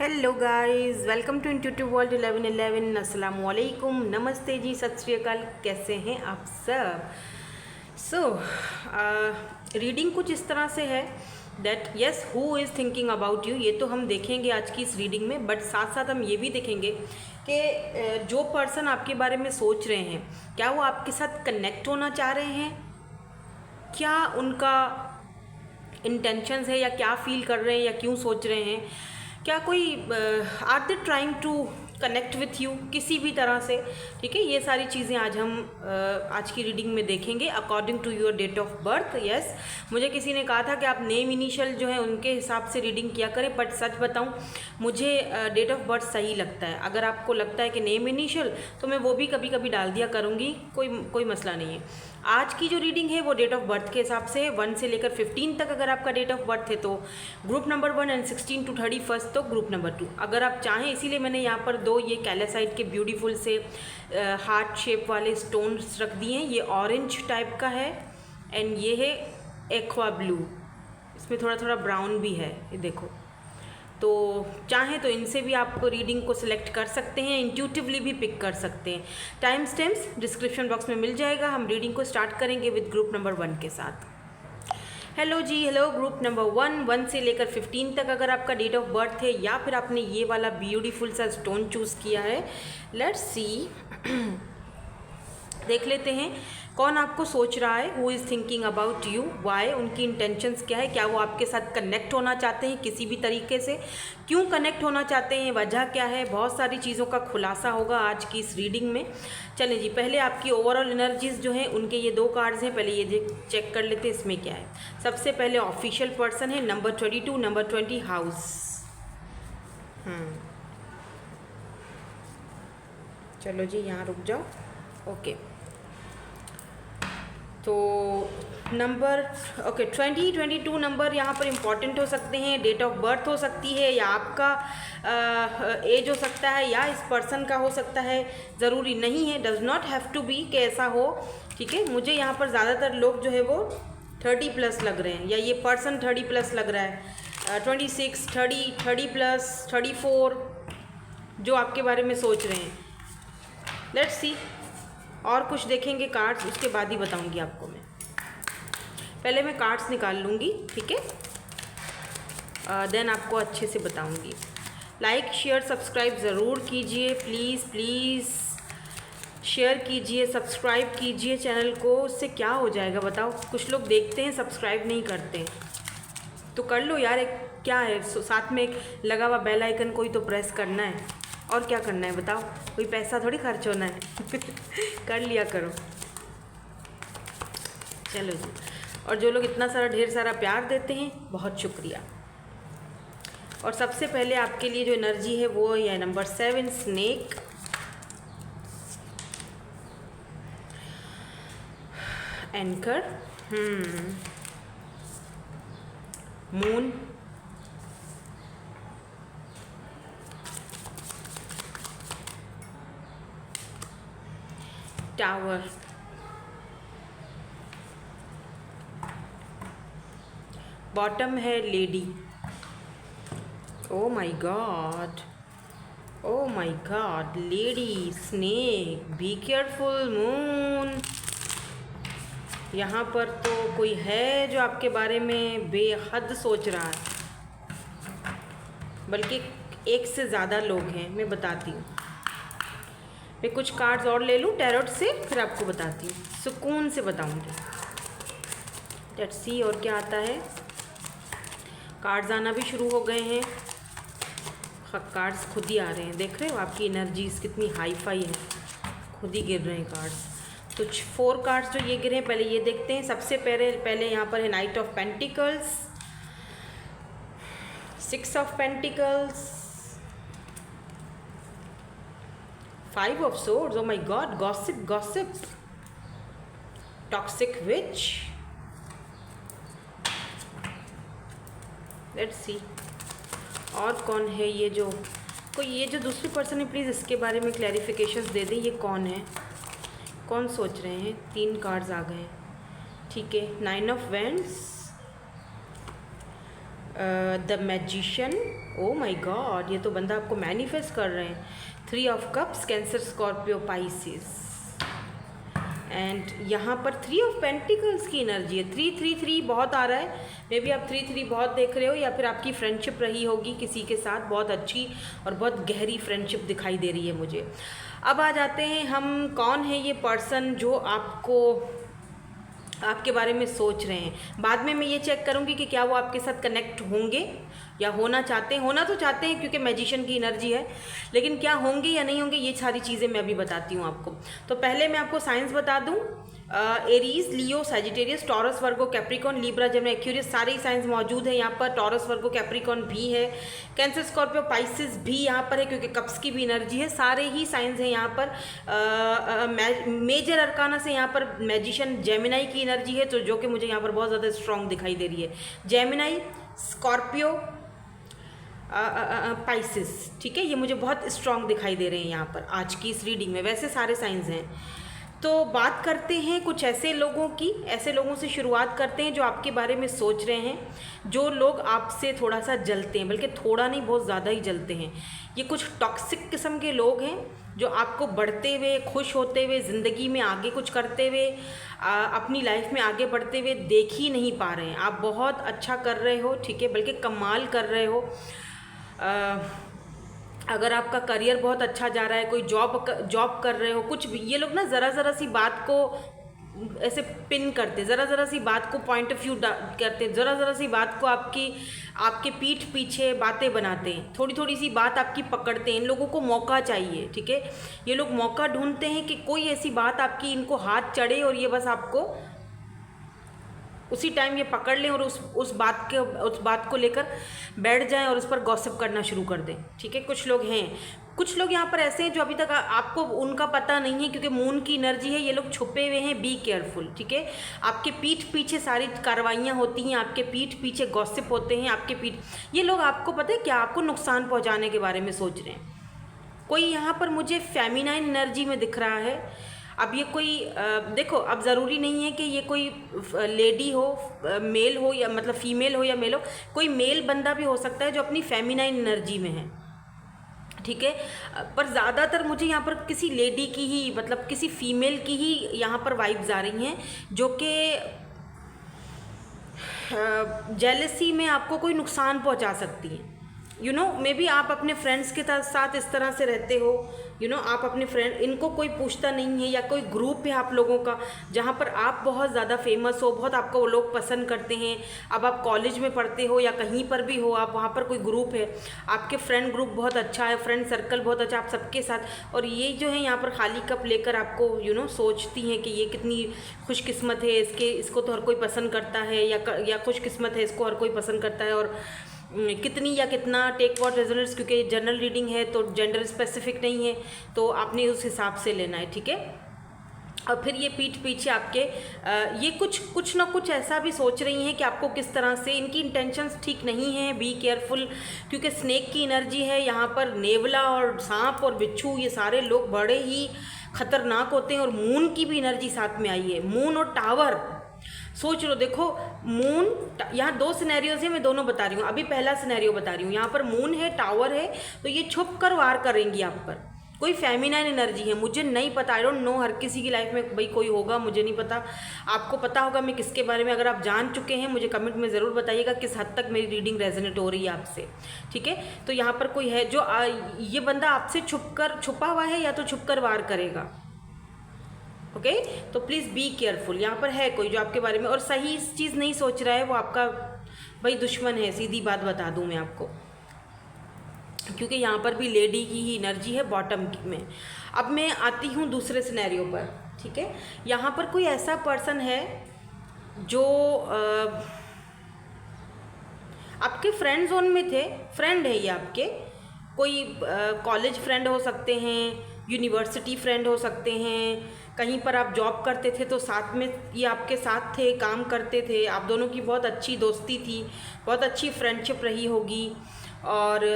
Hello guys, welcome to intuitive world 1111। अस्सलाम वालेकुम, नमस्ते जी, सत श्री अकाल। कैसे हैं आप सब? रीडिंग कुछ इस तरह से है that yes who is thinking about you, ये तो हम देखेंगे आज की इस रीडिंग में। बट साथ साथ हम ये भी देखेंगे कि जो पर्सन आपके बारे में सोच रहे हैं, क्या वो आपके साथ कनेक्ट होना चाह रहे हैं, क्या उनका इंटेंशंस है, या क्या फील कर रहे हैं, या क्यों सोच रहे हैं, क्या कोई are they trying to connect with you किसी भी तरह से। ठीक है, ये सारी चीज़ें आज हम आज की रीडिंग में देखेंगे according to your date of birth. Yes, मुझे किसी ने कहा था कि आप नेम इनिशियल जो है उनके हिसाब से रीडिंग किया करें, बट सच बताऊं मुझे डेट ऑफ बर्थ सही लगता है। अगर आपको लगता है कि नेम इनिशियल, तो मैं वो भी कभी कभी डाल दिया करूँगी, कोई मसला नहीं है। आज की जो रीडिंग है वो डेट ऑफ बर्थ के हिसाब से 1 से लेकर 15 तक अगर आपका डेट ऑफ बर्थ है तो ग्रुप नंबर 1, एंड 16 to 31 तो ग्रुप नंबर 2। अगर आप चाहें, इसीलिए मैंने यहाँ पर दो ये कैलेसाइट के ब्यूटीफुल से हार्ट शेप वाले स्टोन्स रख दिए हैं। ये ऑरेंज टाइप का है एंड ये है एक्वा ब्लू, इसमें थोड़ा थोड़ा ब्राउन भी है, ये देखो। तो चाहें तो इनसे भी आप रीडिंग को सिलेक्ट कर सकते हैं, इंट्यूटिवली भी पिक कर सकते हैं। टाइम स्टैम्प्स डिस्क्रिप्शन बॉक्स में मिल जाएगा। हम रीडिंग को स्टार्ट करेंगे विद ग्रुप नंबर 1 के साथ। हेलो जी, हेलो ग्रुप नंबर 1 से लेकर 15 तक अगर आपका डेट ऑफ बर्थ है, या फिर आपने ये वाला ब्यूटीफुल सा स्टोन चूज़ किया है, लेट्स सी देख लेते हैं कौन आपको सोच रहा है। Who is thinking about you, why, उनकी इंटेंशंस क्या है, क्या वो आपके साथ कनेक्ट होना चाहते हैं किसी भी तरीके से, क्यों कनेक्ट होना चाहते हैं, वजह क्या है। बहुत सारी चीज़ों का खुलासा होगा आज की इस रीडिंग में। चलें जी, पहले आपकी ओवरऑल एनर्जीज जो हैं उनके ये 2 कार्ड्स हैं, पहले ये चेक कर लेते हैं इसमें क्या है। सबसे पहले ऑफिशियल पर्सन है, नंबर 22, नंबर 20 हाउस। चलो जी, यहाँ रुक जाओ। ओके, तो नंबर 22 नंबर यहाँ पर इम्पॉर्टेंट हो सकते हैं, डेट ऑफ बर्थ हो सकती है, या आपका एज हो सकता है, या इस पर्सन का हो सकता है। ज़रूरी नहीं है, does not have to be कि ऐसा हो। ठीक है, मुझे यहाँ पर ज़्यादातर लोग जो है वो 30+ लग रहे हैं, या ये पर्सन 30+ लग रहा है। 26, 30+ 34 जो आपके बारे में सोच रहे हैं। लेट्स सी, और कुछ देखेंगे कार्ड्स, उसके बाद ही बताऊंगी आपको मैं। पहले मैं कार्ड्स निकाल लूँगी, ठीक है, देन आपको अच्छे से बताऊंगी। लाइक शेयर सब्सक्राइब ज़रूर कीजिए, प्लीज़ प्लीज़ शेयर कीजिए, सब्सक्राइब कीजिए चैनल को। उससे क्या हो जाएगा बताओ? कुछ लोग देखते हैं, सब्सक्राइब नहीं करते, तो कर लो यार। एक क्या है, साथ में एक लगा हुआ बेल आइकन कोई तो प्रेस करना है, और क्या करना है बताओ? कोई पैसा थोड़ी खर्च होना है कर लिया करो। चलो जी, और जो लोग इतना सारा ढेर सारा प्यार देते हैं, बहुत शुक्रिया। और सबसे पहले आपके लिए जो एनर्जी है वो है number 7, snake. Anchor, moon, tower, bottom है lady. Oh my god, oh my god, lady, snake, be careful, moon. यहाँ पर तो कोई है जो आपके बारे में बेहद सोच रहा है, बल्कि एक से ज़्यादा लोग हैं। मैं बताती हूँ, मैं कुछ कार्ड्स और ले लूँ टैरोट से, फिर आपको बताती हूँ, सुकून से बताऊँगी। लेट्स सी और क्या आता है। कार्ड्स आना भी शुरू हो गए हैं, कार्ड्स खुद ही आ रहे हैं। देख रहे हो आपकी एनर्जीज कितनी हाई फाई है, खुद ही गिर रहे हैं कार्ड्स। तो 4 कार्ड्स जो ये गिरे हैं, पहले ये देखते हैं। सबसे पहले यहाँ पर है night of pentacles, 6 of pentacles, 5 of swords. O my God, gossip, toxic which. Let's see और कौन है ये जो दूसरी पर्सन है, प्लीज़ इसके बारे में क्लैरिफिकेशंस दे दें। ये कौन है, कौन सोच रहे हैं? 3 कार्ड्स आ गए हैं, ठीक है। 9 of vends, the magician, O my God, ये तो बंदा आपको मैनिफेस्ट कर रहे हैं। 3 of cups, cancer, Scorpio, Pisces, and यहाँ पर 3 ऑफ पेंटिकल्स की एनर्जी है। 3-3-3 बहुत आ रहा है, मे बी आप 3-3 बहुत देख रहे हो, या फिर आपकी फ्रेंडशिप रही होगी किसी के साथ, बहुत अच्छी और बहुत गहरी फ्रेंडशिप दिखाई दे रही है मुझे। अब आ जाते हैं हम, कौन है ये पर्सन जो आपके बारे में सोच रहे हैं। बाद में मैं ये चेक करूँगी कि क्या वो आपके साथ कनेक्ट होंगे या होना चाहते हैं। होना तो चाहते हैं क्योंकि मैजिशियन की एनर्जी है, लेकिन क्या होंगे या नहीं होंगे ये सारी चीज़ें मैं अभी बताती हूँ आपको। तो पहले मैं आपको साइंस बता दूँ। एरीज, लियो, सैजिटेरियस, टॉरस, वर्गो, कैप्रिकॉन, लिब्रा, जेमिनी, एक्वेरियस, सारे साइंस मौजूद है यहाँ पर। टॉरस, वर्गो, कैप्रिकॉन भी है, कैंसर, स्कॉर्पियो, पाइसिस भी यहाँ पर है क्योंकि कप्स की भी एनर्जी है। सारे ही साइंस हैं यहाँ पर। मेजर अरकाना से यहाँ पर मैजिशियन जेमिनी की एनर्जी है, तो जो कि मुझे यहाँ पर बहुत ज़्यादा स्ट्रॉन्ग दिखाई दे रही है। जेमिनी, स्कॉर्पियो, पाइसिस, ठीक है, ये मुझे बहुत स्ट्रॉन्ग दिखाई दे रहे हैं यहाँ पर आज की इस रीडिंग में। वैसे सारे साइंस हैं। तो बात करते हैं कुछ ऐसे लोगों की, ऐसे लोगों से शुरुआत करते हैं जो आपके बारे में सोच रहे हैं, जो लोग आपसे थोड़ा सा जलते हैं, बल्कि थोड़ा नहीं बहुत ज़्यादा ही जलते हैं। ये कुछ टॉक्सिक किस्म के लोग हैं जो आपको बढ़ते हुए, खुश होते हुए, ज़िंदगी में आगे कुछ करते हुए, अपनी लाइफ में आगे बढ़ते हुए देख ही नहीं पा रहे हैं। आप बहुत अच्छा कर रहे हो, ठीक है, बल्कि कमाल कर रहे हो। अगर आपका करियर बहुत अच्छा जा रहा है, कोई जॉब कर रहे हो, कुछ भी, ये लोग ना ज़रा सी बात को ऐसे पिन करते, ज़रा सी बात को पॉइंट ऑफ व्यू करते, ज़रा सी बात को आपके पीठ पीछे बातें बनाते हैं, थोड़ी सी बात आपकी पकड़ते हैं। इन लोगों को मौका चाहिए, ठीक है, ये लोग मौका ढूंढते हैं कि कोई ऐसी बात आपकी इनको हाथ चढ़े और ये बस आपको उसी टाइम ये पकड़ लें और उस बात को लेकर बैठ जाएं और उस पर गॉसिप करना शुरू कर दें, ठीक है। कुछ लोग यहाँ पर ऐसे हैं जो अभी तक आपको उनका पता नहीं है क्योंकि मून की एनर्जी है, ये लोग छुपे हुए हैं। बी केयरफुल, ठीक है। आपके पीठ पीछे सारी कार्रवाइयाँ होती हैं, आपके पीठ पीछे गॉसिप होते हैं, ये लोग आपको पता है क्या, आपको नुकसान पहुँचाने के बारे में सोच रहे हैं। कोई यहाँ पर मुझे फेमिनाइन एनर्जी में दिख रहा है। अब ये कोई देखो, अब ज़रूरी नहीं है कि ये कोई लेडी हो, मेल हो, या मतलब फीमेल हो या मेल हो, कोई मेल बंदा भी हो सकता है जो अपनी फेमिनाइन एनर्जी में है, ठीक है। पर ज़्यादातर मुझे यहाँ पर किसी लेडी की ही, मतलब किसी फीमेल की ही यहाँ पर वाइब्स आ रही हैं जो कि जेलसी में आपको कोई नुकसान पहुँचा सकती हैं। यू नो, मे बी आप अपने फ्रेंड्स के साथ इस तरह से रहते हो, यू नो, आप अपने फ्रेंड, इनको कोई पूछता नहीं है, या कोई ग्रुप है आप लोगों का जहाँ पर आप बहुत ज़्यादा फेमस हो, बहुत आपको वो लोग पसंद करते हैं। अब आप कॉलेज में पढ़ते हो या कहीं पर भी हो, आप वहाँ पर कोई ग्रुप है, आपके फ्रेंड ग्रुप बहुत अच्छा है, फ्रेंड सर्कल बहुत अच्छा, आप सबके साथ, और ये जो है यहाँ पर खाली कप लेकर आपको यू नो सोचती हैं कि ये कितनी खुशकिस्मत है, इसको तो हर कोई पसंद करता है, या खुशकिस्मत है, इसको हर कोई पसंद करता है। और कितनी या कितना, टेक व्हाट रेजोनेट्स, क्योंकि जनरल रीडिंग है तो जेंडर स्पेसिफिक नहीं है, तो आपने उस हिसाब से लेना है, ठीक है। और फिर ये पीठ पीछे आपके ये कुछ ना कुछ ऐसा भी सोच रही हैं कि आपको किस तरह से, इनकी इंटेंशंस ठीक नहीं है। बी केयरफुल, क्योंकि स्नेक की एनर्जी है यहाँ पर। नेवला और सांप और बिच्छू, ये सारे लोग बड़े ही खतरनाक होते हैं। और मून की भी एनर्जी साथ में आई है, मून और टावर। सोच लो, देखो मून, यहाँ 2 सिनेरियोज है, मैं दोनों बता रही हूँ। अभी पहला सिनेरियो बता रही हूँ, यहाँ पर मून है, टावर है, तो ये छुप कर वार करेंगी आप पर। कोई फेमिनाइन एनर्जी है, मुझे नहीं पता, आई डोंट नो, हर किसी की लाइफ में भाई कोई होगा, मुझे नहीं पता, आपको पता होगा मैं किसके बारे में। अगर आप जान चुके हैं मुझे कमेंट में ज़रूर बताइएगा किस हद तक मेरी रीडिंग रेजोनेट हो रही है आपसे, ठीक है। तो यहाँ पर कोई है जो ये बंदा आपसे छुपा हुआ है, या तो छुप कर वार करेगा, ओके। तो प्लीज़ बी केयरफुल। यहाँ पर है कोई जो आपके बारे में और सही चीज़ नहीं सोच रहा है, वो आपका भाई दुश्मन है, सीधी बात बता दूँ मैं आपको, क्योंकि यहाँ पर भी लेडी की ही एनर्जी है बॉटम में। अब मैं आती हूँ दूसरे सिनेरियो पर, ठीक है। यहाँ पर कोई ऐसा पर्सन है जो आपके फ्रेंड जोन में थे, फ्रेंड है ये आपके, कोई कॉलेज फ्रेंड हो सकते हैं, यूनिवर्सिटी फ्रेंड हो सकते हैं, कहीं पर आप जॉब करते थे तो साथ में ये आपके साथ थे, काम करते थे, आप दोनों की बहुत अच्छी दोस्ती थी, बहुत अच्छी फ्रेंडशिप रही होगी। और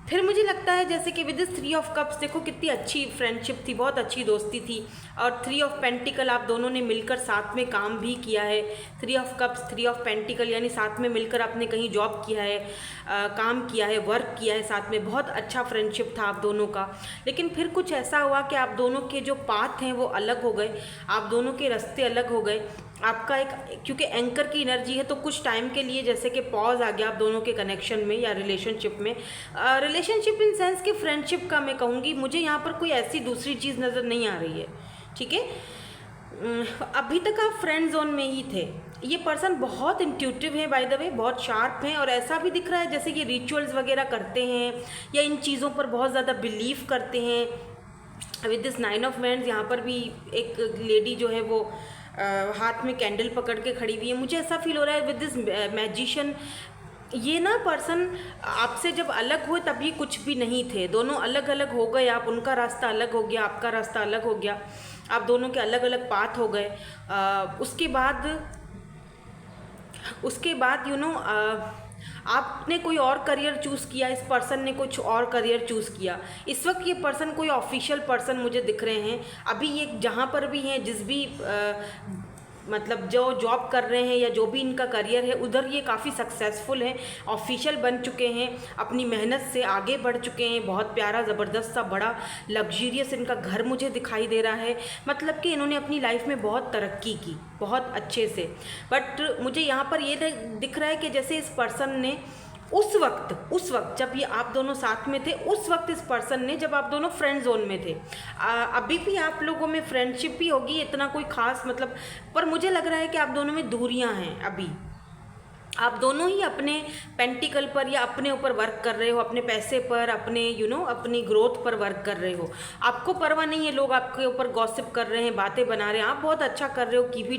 फिर मुझे लगता है जैसे कि विद दिस 3 ऑफ कप्स, देखो कितनी अच्छी फ्रेंडशिप थी, बहुत अच्छी दोस्ती थी। और 3 ऑफ पेंटिकल, आप दोनों ने मिलकर साथ में काम भी किया है। 3 ऑफ कप्स, 3 ऑफ पेंटिकल, यानी साथ में मिलकर आपने कहीं जॉब किया है, काम किया है, वर्क किया है साथ में, बहुत अच्छा फ्रेंडशिप था आप दोनों का। लेकिन फिर कुछ ऐसा हुआ कि आप दोनों के जो पाथ हैं वो अलग हो गए, आप दोनों के रास्ते अलग हो गए। आपका एक, क्योंकि एंकर की एनर्जी है तो कुछ टाइम के लिए जैसे कि पॉज आ गया आप दोनों के कनेक्शन में या रिलेशनशिप में। रिलेशनशिप इन सेंस कि फ्रेंडशिप का मैं कहूँगी, मुझे यहाँ पर कोई ऐसी दूसरी चीज़ नज़र नहीं आ रही है, ठीक है। अभी तक आप फ्रेंड जोन में ही थे। ये पर्सन बहुत इंट्यूटिव है बाय द वे, बहुत शार्प हैं, और ऐसा भी दिख रहा है जैसे ये रिचुअल्स वगैरह करते हैं या इन चीज़ों पर बहुत ज़्यादा बिलीव करते हैं। विद दिस 9 ऑफ वैंड्स, यहाँ पर भी एक लेडी जो है वो हाथ में कैंडल पकड़ के खड़ी हुई है। मुझे ऐसा फील हो रहा है विद दिस मैजिशियन, ये ना पर्सन आपसे जब अलग हुए तब ये कुछ भी नहीं थे, दोनों अलग अलग हो गए, आप, उनका रास्ता अलग हो गया, आपका रास्ता अलग हो गया, आप दोनों के अलग अलग पाथ हो गए। उसके बाद यू नो आपने कोई और करियर चूज़ किया, इस पर्सन ने कुछ और करियर चूज़ किया। इस वक्त ये पर्सन कोई ऑफिशियल पर्सन मुझे दिख रहे हैं। अभी ये जहाँ पर भी हैं, जिस भी मतलब जो जॉब कर रहे हैं या जो भी इनका करियर है, उधर ये काफ़ी सक्सेसफुल हैं, ऑफिशियल बन चुके हैं, अपनी मेहनत से आगे बढ़ चुके हैं। बहुत प्यारा ज़बरदस्त सा बड़ा लग्जरियस इनका घर मुझे दिखाई दे रहा है। मतलब कि इन्होंने अपनी लाइफ में बहुत तरक्की की, बहुत अच्छे से। बट मुझे यहाँ पर ये दिख रहा है कि जैसे इस पर्सन ने उस वक्त जब ये आप दोनों साथ में थे, उस वक्त इस पर्सन ने, जब आप दोनों फ्रेंड जोन में थे, अभी भी आप लोगों में फ्रेंडशिप भी होगी, इतना कोई ख़ास मतलब, पर मुझे लग रहा है कि आप दोनों में दूरियां हैं। अभी आप दोनों ही अपने पेंटिकल पर या अपने ऊपर वर्क कर रहे हो, अपने पैसे पर, अपने अपनी ग्रोथ पर वर्क कर रहे हो। आपको परवाह नहीं है, लोग आपके ऊपर गॉसिप कर रहे हैं, बातें बना रहे हैं, आप बहुत अच्छा कर रहे हो, कीप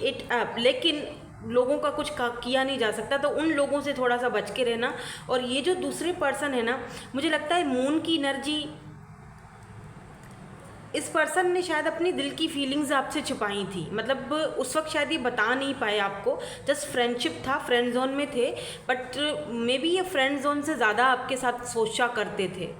इट अप, लेकिन लोगों का कुछ किया नहीं जा सकता, तो उन लोगों से थोड़ा सा बच के रहना। और ये जो दूसरे पर्सन है ना, मुझे लगता है मून की एनर्जी, इस पर्सन ने शायद अपनी दिल की फीलिंग्स आपसे छुपाई थी। मतलब उस वक्त शायद ये बता नहीं पाए आपको, जस्ट फ्रेंडशिप था, फ्रेंड जोन में थे, बट मे बी ये फ्रेंड जोन से ज़्यादा आपके साथ सोचा करते थे।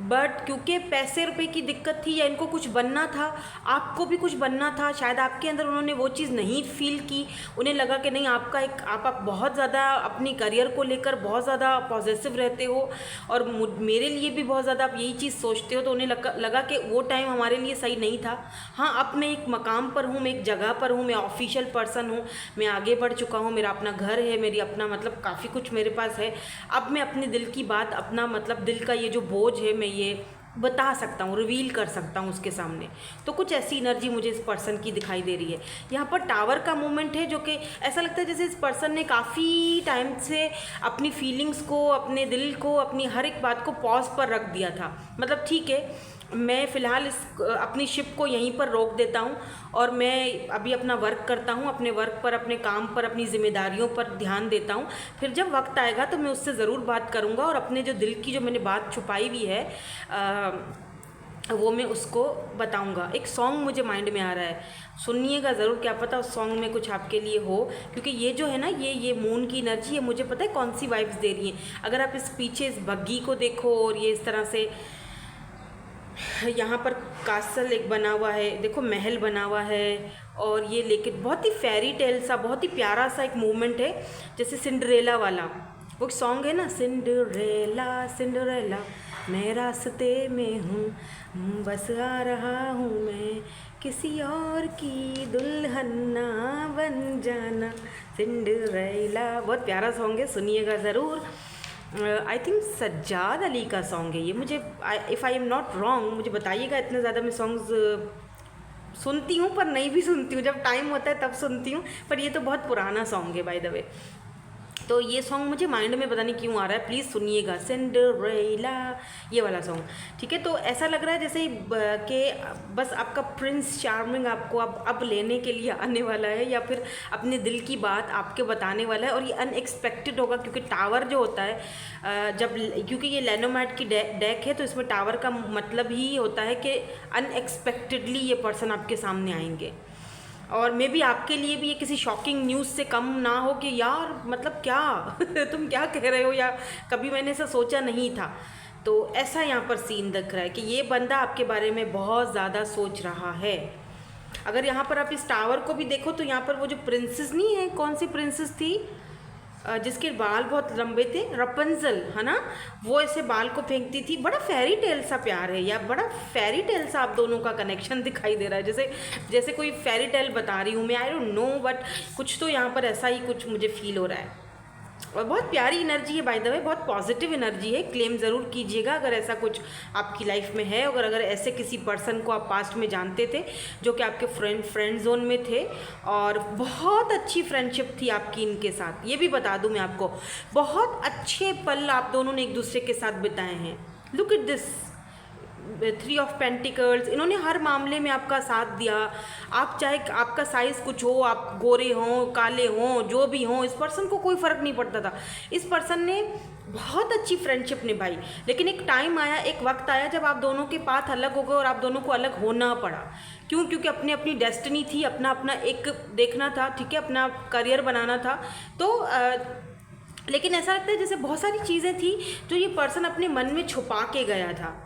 बट क्योंकि पैसे रुपए की दिक्कत थी या इनको कुछ बनना था, आपको भी कुछ बनना था, शायद आपके अंदर उन्होंने वो चीज़ नहीं फील की। उन्हें लगा कि नहीं, आप बहुत ज़्यादा अपनी करियर को लेकर बहुत ज़्यादा पॉजिटिव रहते हो और मेरे लिए भी बहुत ज़्यादा आप यही चीज़ सोचते हो, तो उन्हें लगा कि वो टाइम हमारे लिए सही नहीं था। हाँ, अब मैं एक मकाम पर हूँ, मैं एक जगह पर हूँ, मैं ऑफिशियल पर्सन हूँ, मैं आगे बढ़ चुका हूँ, मेरा अपना घर है, मेरी अपना मतलब काफ़ी कुछ मेरे पास है। अब मैं अपने दिल की बात, अपना मतलब दिल का ये जो बोझ है, मैं ये बता सकता हूँ, रिवील कर सकता हूँ उसके सामने। तो कुछ ऐसी एनर्जी मुझे इस पर्सन की दिखाई दे रही है। यहाँ पर टावर का मूवमेंट है, जो कि ऐसा लगता है जैसे इस पर्सन ने काफ़ी टाइम से अपनी फीलिंग्स को, अपने दिल को, अपनी हर एक बात को पॉज पर रख दिया था। मतलब ठीक है, मैं फ़िलहाल अपनी शिप को यहीं पर रोक देता हूँ और मैं अभी अपना वर्क करता हूँ, अपने वर्क पर, अपने काम पर, अपनी जिम्मेदारियों पर ध्यान देता हूँ। फिर जब वक्त आएगा तो मैं उससे ज़रूर बात करूँगा और अपने जो दिल की जो मैंने बात छुपाई हुई है वो मैं उसको बताऊँगा। एक सॉन्ग मुझे माइंड में आ रहा है, सुनिएगा ज़रूर, क्या पता उस सॉन्ग में कुछ आपके लिए हो, क्योंकि ये जो है ना, ये मून की एनर्जी है, मुझे पता है कौन सी वाइब्स दे रही है। अगर आप इस पीछे इस बग्गी को देखो और ये इस तरह से यहाँ पर कासल एक बना हुआ है, देखो महल बना हुआ है, और ये लेके बहुत ही फेरी टेल सा, बहुत ही प्यारा सा एक मूवमेंट है, जैसे सिंड्रेला वाला वो सॉन्ग है ना, सिंड्रेला सिंड्रेला मैं रास्ते में हूँ, बस आ रहा हूँ मैं, किसी और की दुल्हन ना बन जाना, सिंड्रेला। बहुत प्यारा सॉन्ग है, सुनिएगा ज़रूर। आई थिंक सज्जाद अली का सॉन्ग है ये, मुझे if I am not wrong, मुझे बताइएगा। इतने ज़्यादा मैं सॉन्ग्स सुनती हूँ पर नहीं भी सुनती हूँ, जब टाइम होता है तब सुनती हूँ, पर ये तो बहुत पुराना सॉन्ग है बाय द वे। तो ये सॉन्ग मुझे माइंड में पता नहीं क्यों आ रहा है, प्लीज़ सुनिएगा, सिंड्रेला ये वाला सॉन्ग, ठीक है। तो ऐसा लग रहा है जैसे कि बस आपका प्रिंस चार्मिंग आपको अब लेने के लिए आने वाला है, या फिर अपने दिल की बात आपके बताने वाला है। और ये अनएक्सपेक्टेड होगा, क्योंकि टावर जो होता है क्योंकि ये लेनोमैट की डेक है, तो इसमें टावर का मतलब ही होता है कि अनएक्सपेक्टेडली ये पर्सन आपके सामने आएंगे। और मे बी आपके लिए भी ये किसी शॉकिंग न्यूज़ से कम ना हो कि यार मतलब क्या तुम क्या कह रहे हो, या कभी मैंने ऐसा सोचा नहीं था। तो ऐसा यहाँ पर सीन दिख रहा है कि ये बंदा आपके बारे में बहुत ज़्यादा सोच रहा है। अगर यहाँ पर आप इस टावर को भी देखो तो यहाँ पर वो जो प्रिंसेस नहीं है, कौन सी प्रिंसेस थी जिसके बाल बहुत लंबे थे, रपंजल है ना, वो ऐसे बाल को फेंकती थी। बड़ा फेरी टेल सा प्यार है, या बड़ा फेरी टेल सा आप दोनों का कनेक्शन दिखाई दे रहा है, जैसे जैसे कोई फेरी टेल बता रही हूँ मैं, आई डोंट नो, बट कुछ तो यहाँ पर ऐसा ही कुछ मुझे फील हो रहा है। और बहुत प्यारी एनर्जी है बाय द वे, बहुत पॉजिटिव एनर्जी है। क्लेम ज़रूर कीजिएगा अगर ऐसा कुछ आपकी लाइफ में है, अगर ऐसे किसी पर्सन को आप पास्ट में जानते थे जो कि आपके फ्रेंड जोन में थे और बहुत अच्छी फ्रेंडशिप थी आपकी इनके साथ। ये भी बता दूं मैं आपको, बहुत अच्छे पल आप दोनों ने एक दूसरे के साथ बिताए हैं। Look at this 3 of pentacles, इन्होंने हर मामले में आपका साथ दिया। आप चाहे आपका साइज़ कुछ हो, आप गोरे हों काले हों जो भी हों, इस पर्सन को कोई फ़र्क नहीं पड़ता था। इस पर्सन ने बहुत अच्छी फ्रेंडशिप निभाई, लेकिन एक टाइम आया, एक वक्त आया जब आप दोनों के पाथ अलग हो गए और आप दोनों को अलग होना पड़ा। क्यों? क्योंकि अपनी अपनी डेस्टिनी थी, अपना अपना एक देखना था, ठीक है, अपना करियर बनाना था। तो लेकिन ऐसा लगता है जैसे बहुत सारी चीज़ें थी जो ये पर्सन अपने मन में छुपा के गया था।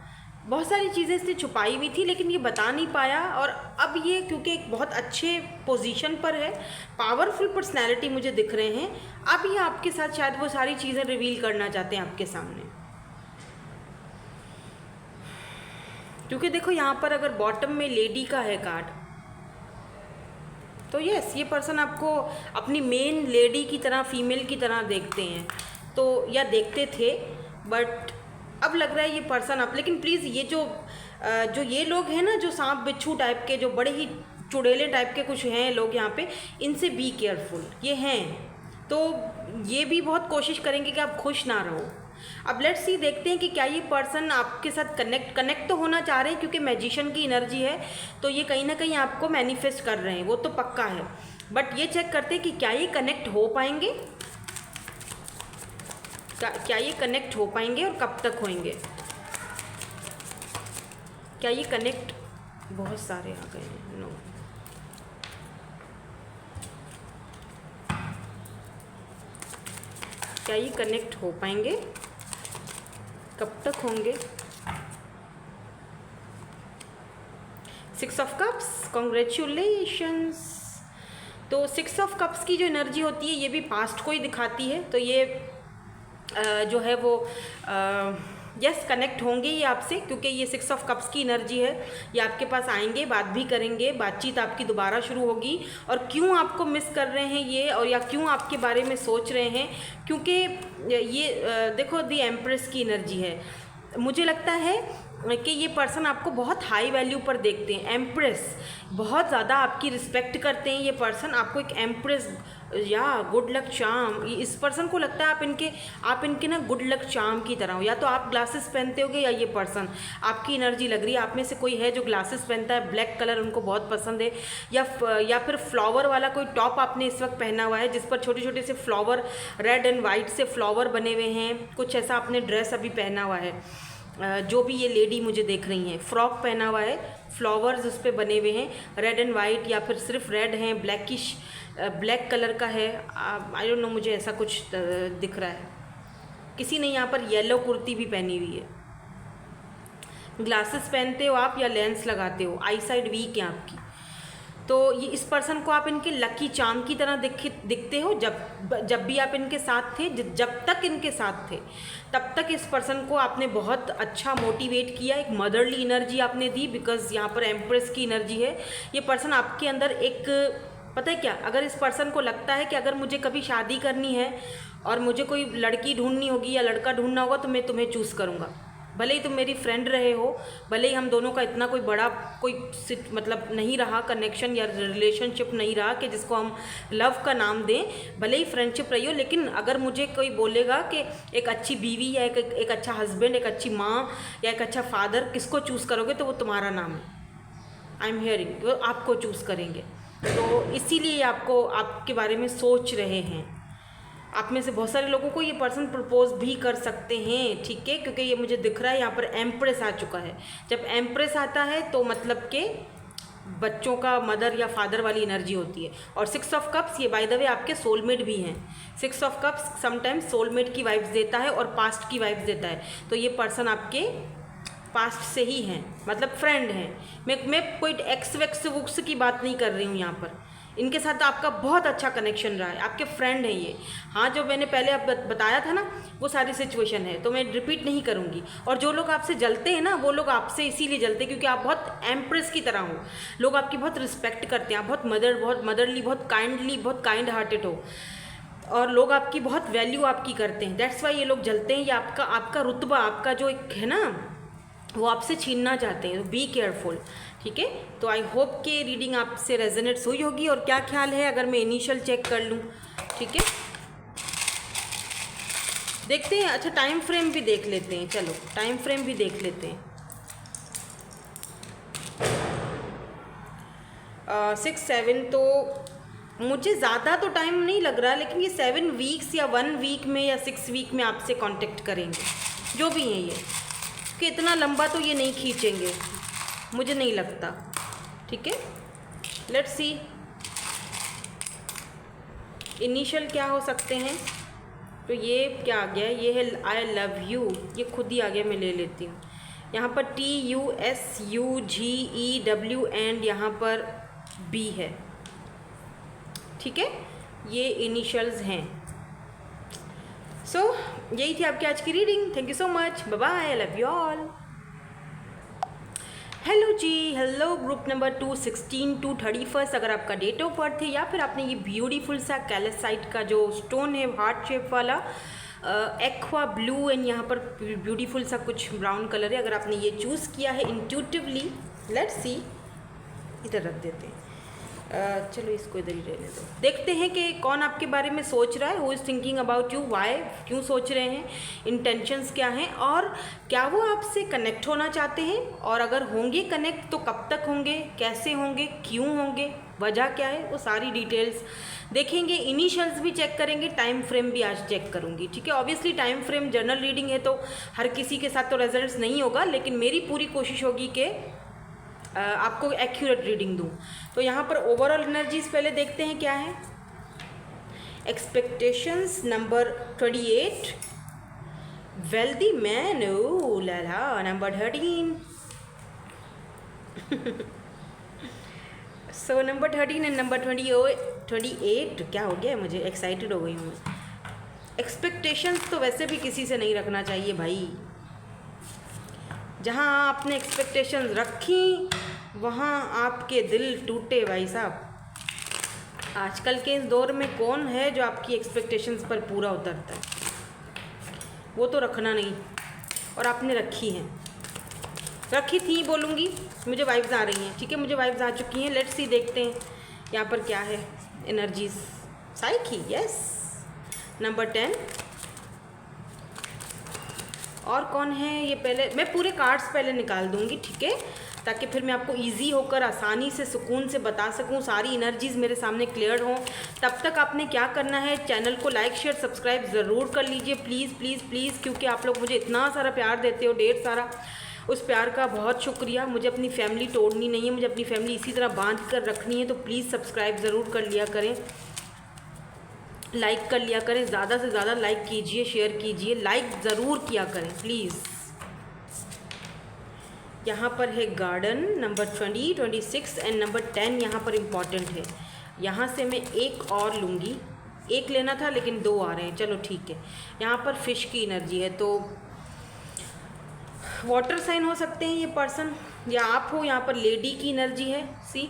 बहुत सारी चीज़ें इसने छुपाई हुई थी लेकिन ये बता नहीं पाया, और अब ये क्योंकि एक बहुत अच्छे पोजीशन पर है, पावरफुल पर्सनैलिटी मुझे दिख रहे हैं, अब ये आपके साथ शायद वो सारी चीज़ें रिवील करना चाहते हैं आपके सामने। क्योंकि देखो यहाँ पर अगर बॉटम में लेडी का है कार्ड, तो यस, ये पर्सन आपको अपनी मेन लेडी की तरह, फीमेल की तरह देखते हैं, तो या देखते थे, बट अब लग रहा है ये पर्सन आप, लेकिन प्लीज़ ये जो ये लोग हैं ना, जो सांप बिच्छू टाइप के, जो बड़े ही चुड़ैले टाइप के कुछ हैं लोग यहाँ पे, इनसे बी केयरफुल। ये हैं तो ये भी बहुत कोशिश करेंगे कि आप खुश ना रहो। अब लेट्स सी, देखते हैं कि क्या ये पर्सन आपके साथ कनेक्ट तो होना चाह रहे हैं, क्योंकि मैजिशियन की एनर्जी है, तो ये कहीं ना कहीं आपको मैनिफेस्ट कर रहे हैं, वो तो पक्का है। बट ये चेक करते हैं कि क्या ये कनेक्ट हो पाएंगे, क्या ये कनेक्ट हो पाएंगे और कब तक होंगे। क्या ये कनेक्ट, बहुत सारे आ गए हैं, नो, क्या ये कनेक्ट हो पाएंगे, कब तक होंगे। 6 ऑफ कप्स, कॉन्ग्रेचुलेशंस। तो 6 ऑफ कप्स की जो एनर्जी होती है ये भी पास्ट को ही दिखाती है, तो ये जो है वो यस कनेक्ट होंगे ये आपसे, क्योंकि ये 6 ऑफ कप्स की एनर्जी है। ये आपके पास आएंगे, बात भी करेंगे, बातचीत आपकी दोबारा शुरू होगी। और क्यों आपको मिस कर रहे हैं ये, और या क्यों आपके बारे में सोच रहे हैं, क्योंकि ये देखो दी एम्प्रेस की एनर्जी है। मुझे लगता है कि ये पर्सन आपको बहुत हाई वैल्यू पर देखते हैं, एम्प्रेस, बहुत ज़्यादा आपकी रिस्पेक्ट करते हैं ये पर्सन, आपको एक एम्प्रेस या गुड लक चार्म, इस पर्सन को लगता है आप इनके ना गुड लक चार्म की तरह हो। या तो आप ग्लासेस पहनते होगे या ये पर्सन, आपकी एनर्जी लग रही है आप में से कोई है जो ग्लासेस पहनता है, ब्लैक कलर उनको बहुत पसंद है, या फिर फ्लावर वाला कोई टॉप आपने इस वक्त पहना हुआ है जिस पर छोटे छोटे से फ्लावर, रेड एंड वाइट से फ्लावर बने हुए हैं, कुछ ऐसा आपने ड्रेस अभी पहना हुआ है। जो भी ये लेडी मुझे देख रही हैं, फ्रॉक पहना हुआ है, फ्लावर्स उस पर बने हुए हैं, रेड एंड वाइट, या फिर सिर्फ रेड हैं, ब्लैकिश ब्लैक कलर का है, आई डोंट नो, मुझे ऐसा कुछ दिख रहा है। किसी ने यहाँ पर येलो कुर्ती भी पहनी हुई है। ग्लासेस पहनते हो आप या लेंस लगाते हो, आई साइड वीक है आपकी, तो ये इस पर्सन को आप इनके लकी चार्म की तरह दिखते हो। जब भी आप इनके साथ थे, जब तक इनके साथ थे तब तक इस पर्सन को आपने बहुत अच्छा मोटिवेट किया, एक मदरली एनर्जी आपने दी, बिकॉज यहाँ पर एम्प्रेस की एनर्जी है। ये पर्सन आपके अंदर एक, पता है क्या, अगर इस पर्सन को लगता है कि अगर मुझे कभी शादी करनी है और मुझे कोई लड़की ढूंढनी होगी या लड़का ढूंढना होगा तो मैं तुम्हें चूज़ करूँगा, भले ही तुम मेरी फ्रेंड रहे हो, भले ही हम दोनों का इतना कोई बड़ा कोई मतलब नहीं रहा कनेक्शन या रिलेशनशिप नहीं रहा कि जिसको हम लव का नाम दें, भले ही फ्रेंडशिप रही हो, लेकिन अगर मुझे कोई बोलेगा कि एक अच्छी बीवी या एक अच्छा हस्बैंड, एक अच्छी माँ या एक अच्छा फादर, किसको चूज़ करोगे, तो वो तुम्हारा नाम है। आई एम हियरिंग, वो आपको चूज़ करेंगे, तो इसीलिए आपको आपके बारे में सोच रहे हैं। आप में से बहुत सारे लोगों को ये पर्सन प्रपोज भी कर सकते हैं, ठीक है, क्योंकि ये मुझे दिख रहा है यहाँ पर एम्प्रेस आ चुका है। जब एम्प्रेस आता है तो मतलब कि बच्चों का मदर या फादर वाली एनर्जी होती है। और 6 ऑफ कप्स ये बाय द वे आपके सोलमेट भी हैं। 6 ऑफ कप्स समटाइम्स सोलमेट की वाइब्स देता है और पास्ट की वाइब्स देता है। तो ये पर्सन आपके पास्ट से ही हैं, मतलब फ्रेंड हैं। मैं कोई एक्स वेक्स वुक्स की बात नहीं कर रही हूँ यहाँ पर। इनके साथ आपका बहुत अच्छा कनेक्शन रहा है, आपके फ्रेंड हैं ये। हाँ, जो मैंने पहले आप बताया था ना, वो सारी सिचुएशन है, तो मैं रिपीट नहीं करूँगी। और जो लोग आपसे जलते हैं ना, वो लोग आपसे इसीलिए जलते हैं क्योंकि आप बहुत एम्प्रेस की तरह हो। लोग आपकी बहुत रिस्पेक्ट करते हैं, आप बहुत मदरली, बहुत काइंड हार्टेड हो, और लोग आपकी बहुत वैल्यू आपकी करते हैं। दैट्स वाई ये लोग जलते हैं। ये आपका रुतबा, आपका जो एक है ना, वो आपसे छीनना चाहते हैं। बी केयरफुल, ठीक है। तो आई होप कि रीडिंग आपसे रेजोनेट हुई होगी। और क्या ख्याल है अगर मैं इनिशियल चेक कर लूँ? ठीक है, देखते हैं। अच्छा, टाइम फ्रेम भी देख लेते हैं। चलो टाइम फ्रेम भी देख लेते हैं। 6 7 तो मुझे ज़्यादा तो टाइम नहीं लग रहा, लेकिन ये 7 वीक्स या 1 वीक में या 6 वीक में आपसे कांटेक्ट करेंगे, जो भी हैं ये। कि इतना लंबा तो ये नहीं खींचेंगे, मुझे नहीं लगता। ठीक है, लेट्स सी इनिशियल क्या हो सकते हैं। तो ये क्या आ गया? ये है आई लव यू। ये खुद ही आ गया, मैं ले लेती हूँ। यहाँ पर TUSUGEW एंड यहाँ पर B है। ठीक है, ये इनिशियल्स हैं। सो यही थी आपकी आज की reading. Thank you so much, bye bye, I love you all. Hello जी, हेलो ग्रुप नंबर 216 to 31। अगर आपका डेट ऑफ बर्थ है या फिर आपने ये ब्यूटीफुल सा कैल्साइट का जो स्टोन है हार्ट शेप वाला, एक्वा ब्लू एंड यहाँ पर ब्यूटीफुल सा कुछ ब्राउन कलर है, अगर आपने ये चूज़ किया है इंट्यूटिवली, लेट्स सी। इधर रख देते हैं, चलो इसको इधर ही रहने दो। देखते हैं कि कौन आपके बारे में सोच रहा है। Who is thinking about you, why, क्यों सोच रहे हैं, इंटेंशंस क्या हैं, और क्या वो आपसे कनेक्ट होना चाहते हैं, और अगर होंगे कनेक्ट तो कब तक होंगे, कैसे होंगे, क्यों होंगे, वजह क्या है, वो सारी डिटेल्स देखेंगे। इनिशियल्स भी चेक करेंगे, टाइम फ्रेम भी आज चेक करूँगी। ठीक है, obviously time frame general reading है तो हर किसी के साथ तो रिजल्ट्स नहीं होगा, लेकिन मेरी पूरी कोशिश होगी कि आपको एक्यूरेट रीडिंग दूँ। तो यहाँ पर ओवरऑल एनर्जीज पहले देखते हैं क्या है। एक्सपेक्टेशंस नंबर 28, वेल्दी मैन, ओ लाला, number 13। So number 13 and number 28 क्या हो गया? मुझे एक्साइटेड हो गई हूँ। एक्सपेक्टेशंस तो वैसे भी किसी से नहीं रखना चाहिए भाई। जहाँ आपने एक्सपेक्टेशंस रखी वहाँ आपके दिल टूटे भाई साहब। आजकल के इस दौर में कौन है जो आपकी एक्सपेक्टेशंस पर पूरा उतरता है? वो तो रखना नहीं, और आपने रखी हैं, रखी थी बोलूँगी। मुझे वाइब्स आ रही हैं, ठीक है, मुझे वाइब्स आ चुकी हैं। लेट्स सी, देखते हैं यहाँ पर क्या है एनर्जीज। Psyche, yes, number 10। और कौन है ये? पहले मैं पूरे कार्ड्स पहले निकाल दूँगी, ठीक है, ताकि फिर मैं आपको इजी होकर आसानी से सुकून से बता सकूं, सारी एनर्जीज़ मेरे सामने क्लियर हों। तब तक आपने क्या करना है, चैनल को लाइक शेयर सब्सक्राइब ज़रूर कर लीजिए, प्लीज़ प्लीज़ प्लीज़, क्योंकि आप लोग मुझे इतना सारा प्यार देते हो, ढेर सारा। उस प्यार का बहुत शुक्रिया। मुझे अपनी फैमिली तोड़नी नहीं है, मुझे अपनी फैमिली इसी तरह बांध कर रखनी है। तो प्लीज़ सब्सक्राइब ज़रूर कर लिया करें, लाइक कर लिया करें, ज़्यादा से ज़्यादा लाइक कीजिए, शेयर कीजिए, लाइक ज़रूर किया करें प्लीज़। यहाँ पर है गार्डन नंबर 20, 26 एंड नंबर 10 यहाँ पर इम्पॉर्टेंट है। यहाँ से मैं एक और लूँगी, एक लेना था लेकिन 2 आ रहे हैं, चलो ठीक है। यहाँ पर फिश की एनर्जी है, तो वाटर साइन हो सकते हैं ये पर्सन, या आप हो। यहाँ पर लेडी की एनर्जी है, सी।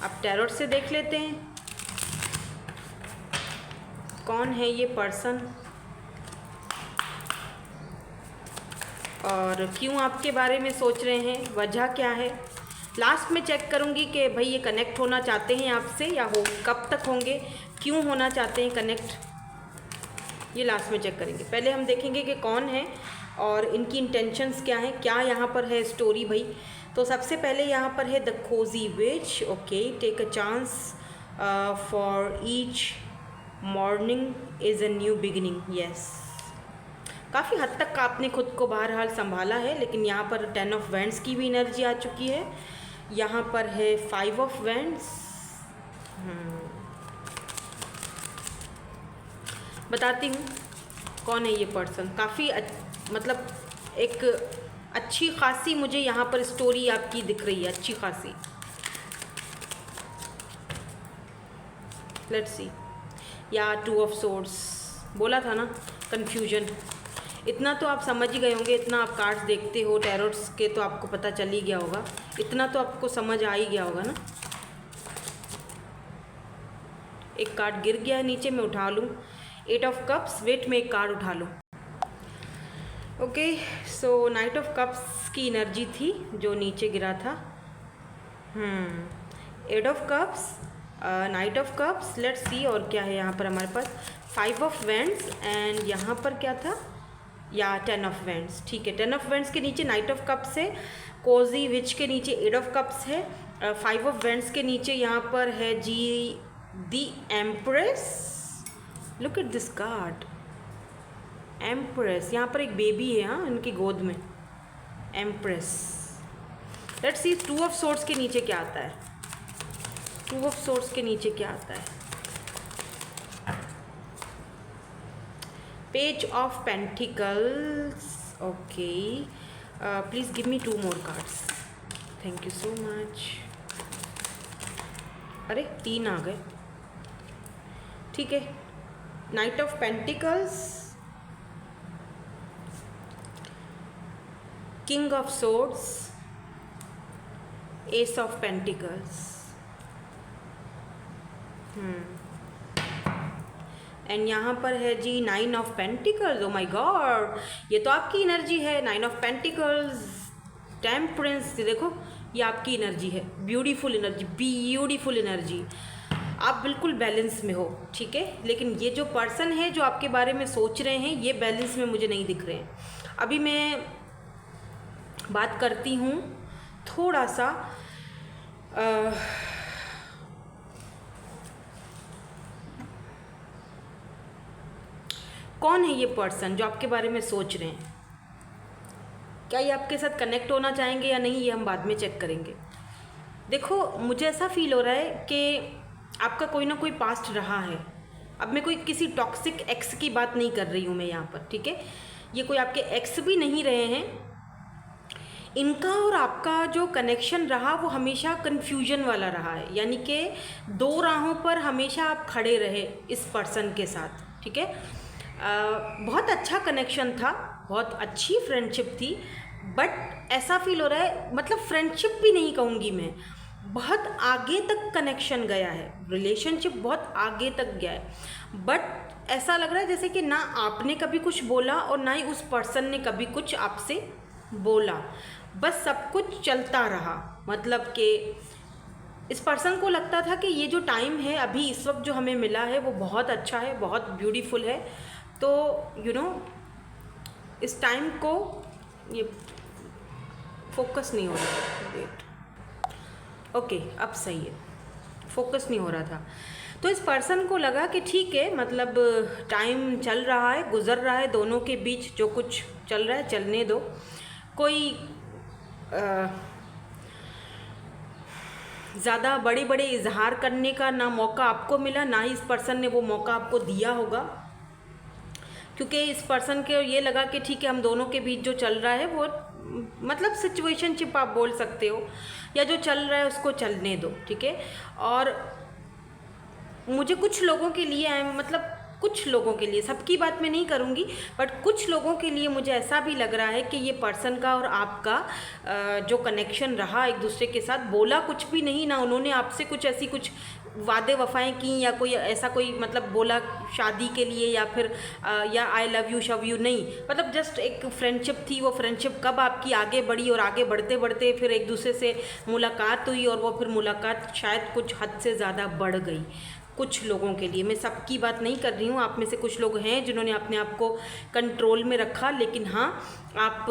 आप टैरोट से देख लेते हैं कौन है ये पर्सन और क्यों आपके बारे में सोच रहे हैं, वजह क्या है। लास्ट में चेक करूँगी कि भाई ये कनेक्ट होना चाहते हैं आपसे, या हो कब तक होंगे, क्यों होना चाहते हैं कनेक्ट, ये लास्ट में चेक करेंगे। पहले हम देखेंगे कि कौन है और इनकी इंटेंशंस क्या हैं, क्या यहाँ पर है स्टोरी भाई। तो सबसे पहले यहाँ पर है the cozy witch. Okay, take a chance for each morning is a new beginning. Yes, काफ़ी हद तक आपने खुद को बहरहाल संभाला है, लेकिन यहाँ पर 10 ऑफ वैंड्स की भी एनर्जी आ चुकी है। यहाँ पर है 5 ऑफ वैंड्स। बताती हूँ कौन है ये पर्सन। काफ़ी मतलब एक अच्छी खासी मुझे यहाँ पर स्टोरी आपकी दिख रही है, अच्छी खासी। Let's see. या 2 ऑफ सोर्ड्स, बोला था ना कन्फ्यूजन। इतना तो आप समझ ही गए होंगे, इतना आप कार्ड्स देखते हो टैरोट्स के तो आपको पता चल ही गया होगा, इतना तो आपको समझ आ ही गया होगा ना। एक कार्ड गिर गया है नीचे, मैं उठा लूँ। 8 ऑफ कप्स, वेट में एक कार्ड उठा लूँ। Okay, so night of cups की एनर्जी थी जो नीचे गिरा था। 8 of cups, night of cups, let's see और क्या है यहाँ पर हमारे पास। 5 ऑफ वैंड्स एंड यहाँ पर क्या था, या 10 ऑफ वैंड्स। ठीक है, 10 ऑफ वैंड्स के नीचे नाइट ऑफ कप्स है, कोजी विच के नीचे 8 ऑफ कप्स है, 5 ऑफ वैंड्स के नीचे यहाँ पर है जी the empress. Look at this card, empress. यहाँ पर एक बेबी है, हाँ, इनकी गोद में, empress. Let's see 2 of swords के नीचे क्या आता है। 2 ऑफ सोर्ड्स के नीचे क्या आता है। Page of pentacles. Okay, please give me 2 more cards, thank you so much. अरे 3 आ गए, ठीक है। Night of pentacles, king of swords, S of pentacles. And यहाँ पर है जी 9 of pentacles. O my God, ये तो आपकी एनर्जी है। 9 ऑफ पेंटिकल्स, टेम्परेंस, देखो ये आपकी एनर्जी है। Beautiful energy, beautiful energy. आप बिल्कुल बैलेंस में हो, ठीक है। लेकिन ये जो पर्सन है जो आपके बारे में सोच रहे हैं, ये बैलेंस में मुझे नहीं दिख रहे हैं। अभी मैं बात करती हूँ थोड़ा सा कौन है ये पर्सन जो आपके बारे में सोच रहे हैं। क्या ये आपके साथ कनेक्ट होना चाहेंगे या नहीं, ये हम बाद में चेक करेंगे। देखो, मुझे ऐसा फील हो रहा है कि आपका कोई ना कोई पास्ट रहा है। अब मैं कोई किसी टॉक्सिक एक्स की बात नहीं कर रही हूँ मैं यहाँ पर, ठीक है। ये कोई आपके एक्स भी नहीं रहे हैं। इनका और आपका जो कनेक्शन रहा वो हमेशा कन्फ्यूजन वाला रहा है, यानी कि 2 राहों पर हमेशा आप खड़े रहे इस पर्सन के साथ, ठीक है। बहुत अच्छा कनेक्शन था, बहुत अच्छी फ्रेंडशिप थी, बट ऐसा फील हो रहा है, मतलब फ्रेंडशिप भी नहीं कहूँगी मैं, बहुत आगे तक कनेक्शन गया है, रिलेशनशिप बहुत आगे तक गया है। बट ऐसा लग रहा है जैसे कि ना आपने कभी कुछ बोला और ना ही उस पर्सन ने कभी कुछ आपसे बोला, बस सब कुछ चलता रहा। मतलब कि इस पर्सन को लगता था कि ये जो टाइम है अभी इस वक्त जो हमें मिला है वो बहुत अच्छा है, बहुत ब्यूटीफुल है। तो यू नो इस टाइम को ये फोकस नहीं हो रहा था। वेट, ओके, अब सही है, फोकस नहीं हो रहा था। तो इस पर्सन को लगा कि ठीक है, मतलब टाइम चल रहा है, गुजर रहा है, दोनों के बीच जो कुछ चल रहा है चलने दो। कोई ज़्यादा बड़े बड़े इजहार करने का ना मौका आपको मिला, ना ही इस पर्सन ने वो मौका आपको दिया होगा, क्योंकि इस पर्सन के ये लगा कि ठीक है, हम दोनों के बीच जो चल रहा है वो मतलब सिचुएशनशिप आप बोल सकते हो, या जो चल रहा है उसको चलने दो, ठीक है। और मुझे कुछ लोगों के लिए, मतलब कुछ लोगों के लिए, सबकी बात मैं नहीं करूँगी, बट कुछ लोगों के लिए मुझे ऐसा भी लग रहा है कि ये पर्सन का और आपका जो कनेक्शन रहा एक दूसरे के साथ, बोला कुछ भी नहीं, ना उन्होंने आपसे कुछ ऐसी कुछ वादे वफाएं की, या कोई ऐसा कोई मतलब बोला शादी के लिए, या फिर या आई लव यू शव यू, नहीं, मतलब जस्ट एक फ्रेंडशिप थी। वो फ्रेंडशिप कब आपकी आगे बढ़ी और आगे बढ़ते बढ़ते फिर एक दूसरे से मुलाकात हुई, और वो फिर मुलाकात शायद कुछ हद से ज़्यादा बढ़ गई कुछ लोगों के लिए। मैं सबकी बात नहीं कर रही हूँ, आप में से कुछ लोग हैं जिन्होंने अपने आप को कंट्रोल में रखा, लेकिन हाँ, आप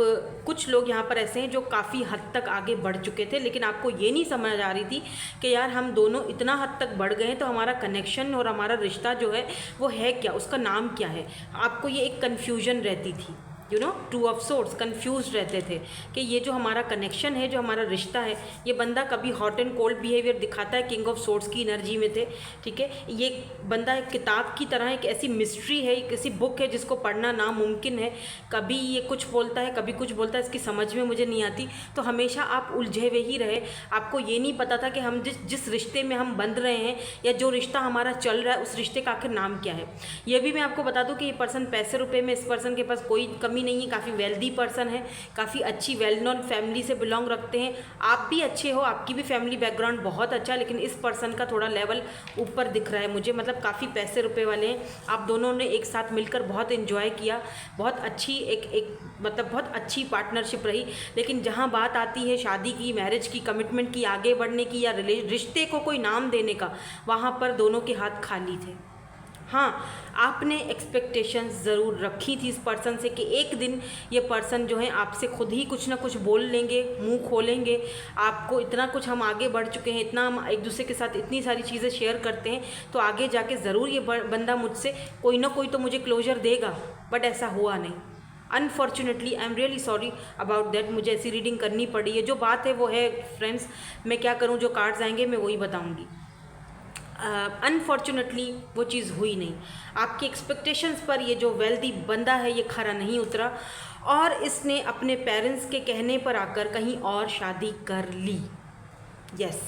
कुछ लोग यहाँ पर ऐसे हैं जो काफ़ी हद तक आगे बढ़ चुके थे, लेकिन आपको ये नहीं समझ आ रही थी कि यार हम दोनों इतना हद तक बढ़ गए हैं, तो हमारा कनेक्शन और हमारा रिश्ता जो है वो है क्या, उसका नाम क्या है। आपको ये एक कन्फ्यूजन रहती थी, टू ऑफ सोर्ड्स, कंफ्यूज रहते थे कि ये जो हमारा कनेक्शन है, जो हमारा रिश्ता है, ये बंदा कभी हॉट एंड कोल्ड बिहेवियर दिखाता है, किंग ऑफ सोर्ड्स की एनर्जी में थे, ठीक है। ये बंदा एक किताब की तरह, एक ऐसी मिस्ट्री है, एक ऐसी बुक है जिसको पढ़ना नामुमकिन है। कभी ये कुछ बोलता है, कभी कुछ बोलता है, इसकी समझ में मुझे नहीं आती। तो हमेशा आप उलझे हुए ही रहे, आपको ये नहीं पता था कि हम जिस रिश्ते में हम बंध रहे हैं या जो रिश्ता हमारा चल रहा है, उस रिश्ते का आखिर नाम क्या है। ये भी मैं आपको बता दूं कि ये पर्सन पैसे रुपए में, इस पर्सन के पास कोई कमी नहीं है, काफ़ी वेल्दी पर्सन है, काफ़ी अच्छी वेल नोन फैमिली से बिलोंग रखते हैं। आप भी अच्छे हो, आपकी भी फैमिली बैकग्राउंड बहुत अच्छा है, लेकिन इस पर्सन का थोड़ा लेवल ऊपर दिख रहा है मुझे, मतलब काफ़ी पैसे रुपए वाले हैं। आप दोनों ने एक साथ मिलकर बहुत एंजॉय किया, बहुत अच्छी एक मतलब बहुत अच्छी पार्टनरशिप रही। लेकिन जहाँ बात आती है शादी की, मैरिज की, कमिटमेंट की, आगे बढ़ने की या रिश्ते को कोई नाम देने का, वहाँ पर दोनों के हाथ खाली थे। हाँ, आपने एक्सपेक्टेशंस ज़रूर रखी थी इस पर्सन से कि एक दिन ये पर्सन जो है आपसे खुद ही कुछ ना कुछ बोल लेंगे, मुंह खोलेंगे। आपको इतना कुछ हम आगे बढ़ चुके हैं, इतना हम एक दूसरे के साथ इतनी सारी चीज़ें शेयर करते हैं, तो आगे जाके ज़रूर ये बंदा मुझसे कोई ना कोई तो मुझे क्लोजर देगा, बट ऐसा हुआ नहीं। Unfortunately I am really sorry about that, मुझे ऐसी रीडिंग करनी पड़ी है। जो बात है वो है फ्रेंड्स, मैं क्या करूँ, जो कार्ड्स आएंगे मैं वही बताऊँगी। अनफॉर्चुनेटली वो चीज़ हुई नहीं। आपकी एक्सपेक्टेशंस पर ये जो वेल्दी बंदा है ये खरा नहीं उतरा, और इसने अपने पेरेंट्स के कहने पर आकर कहीं और शादी कर ली। यस,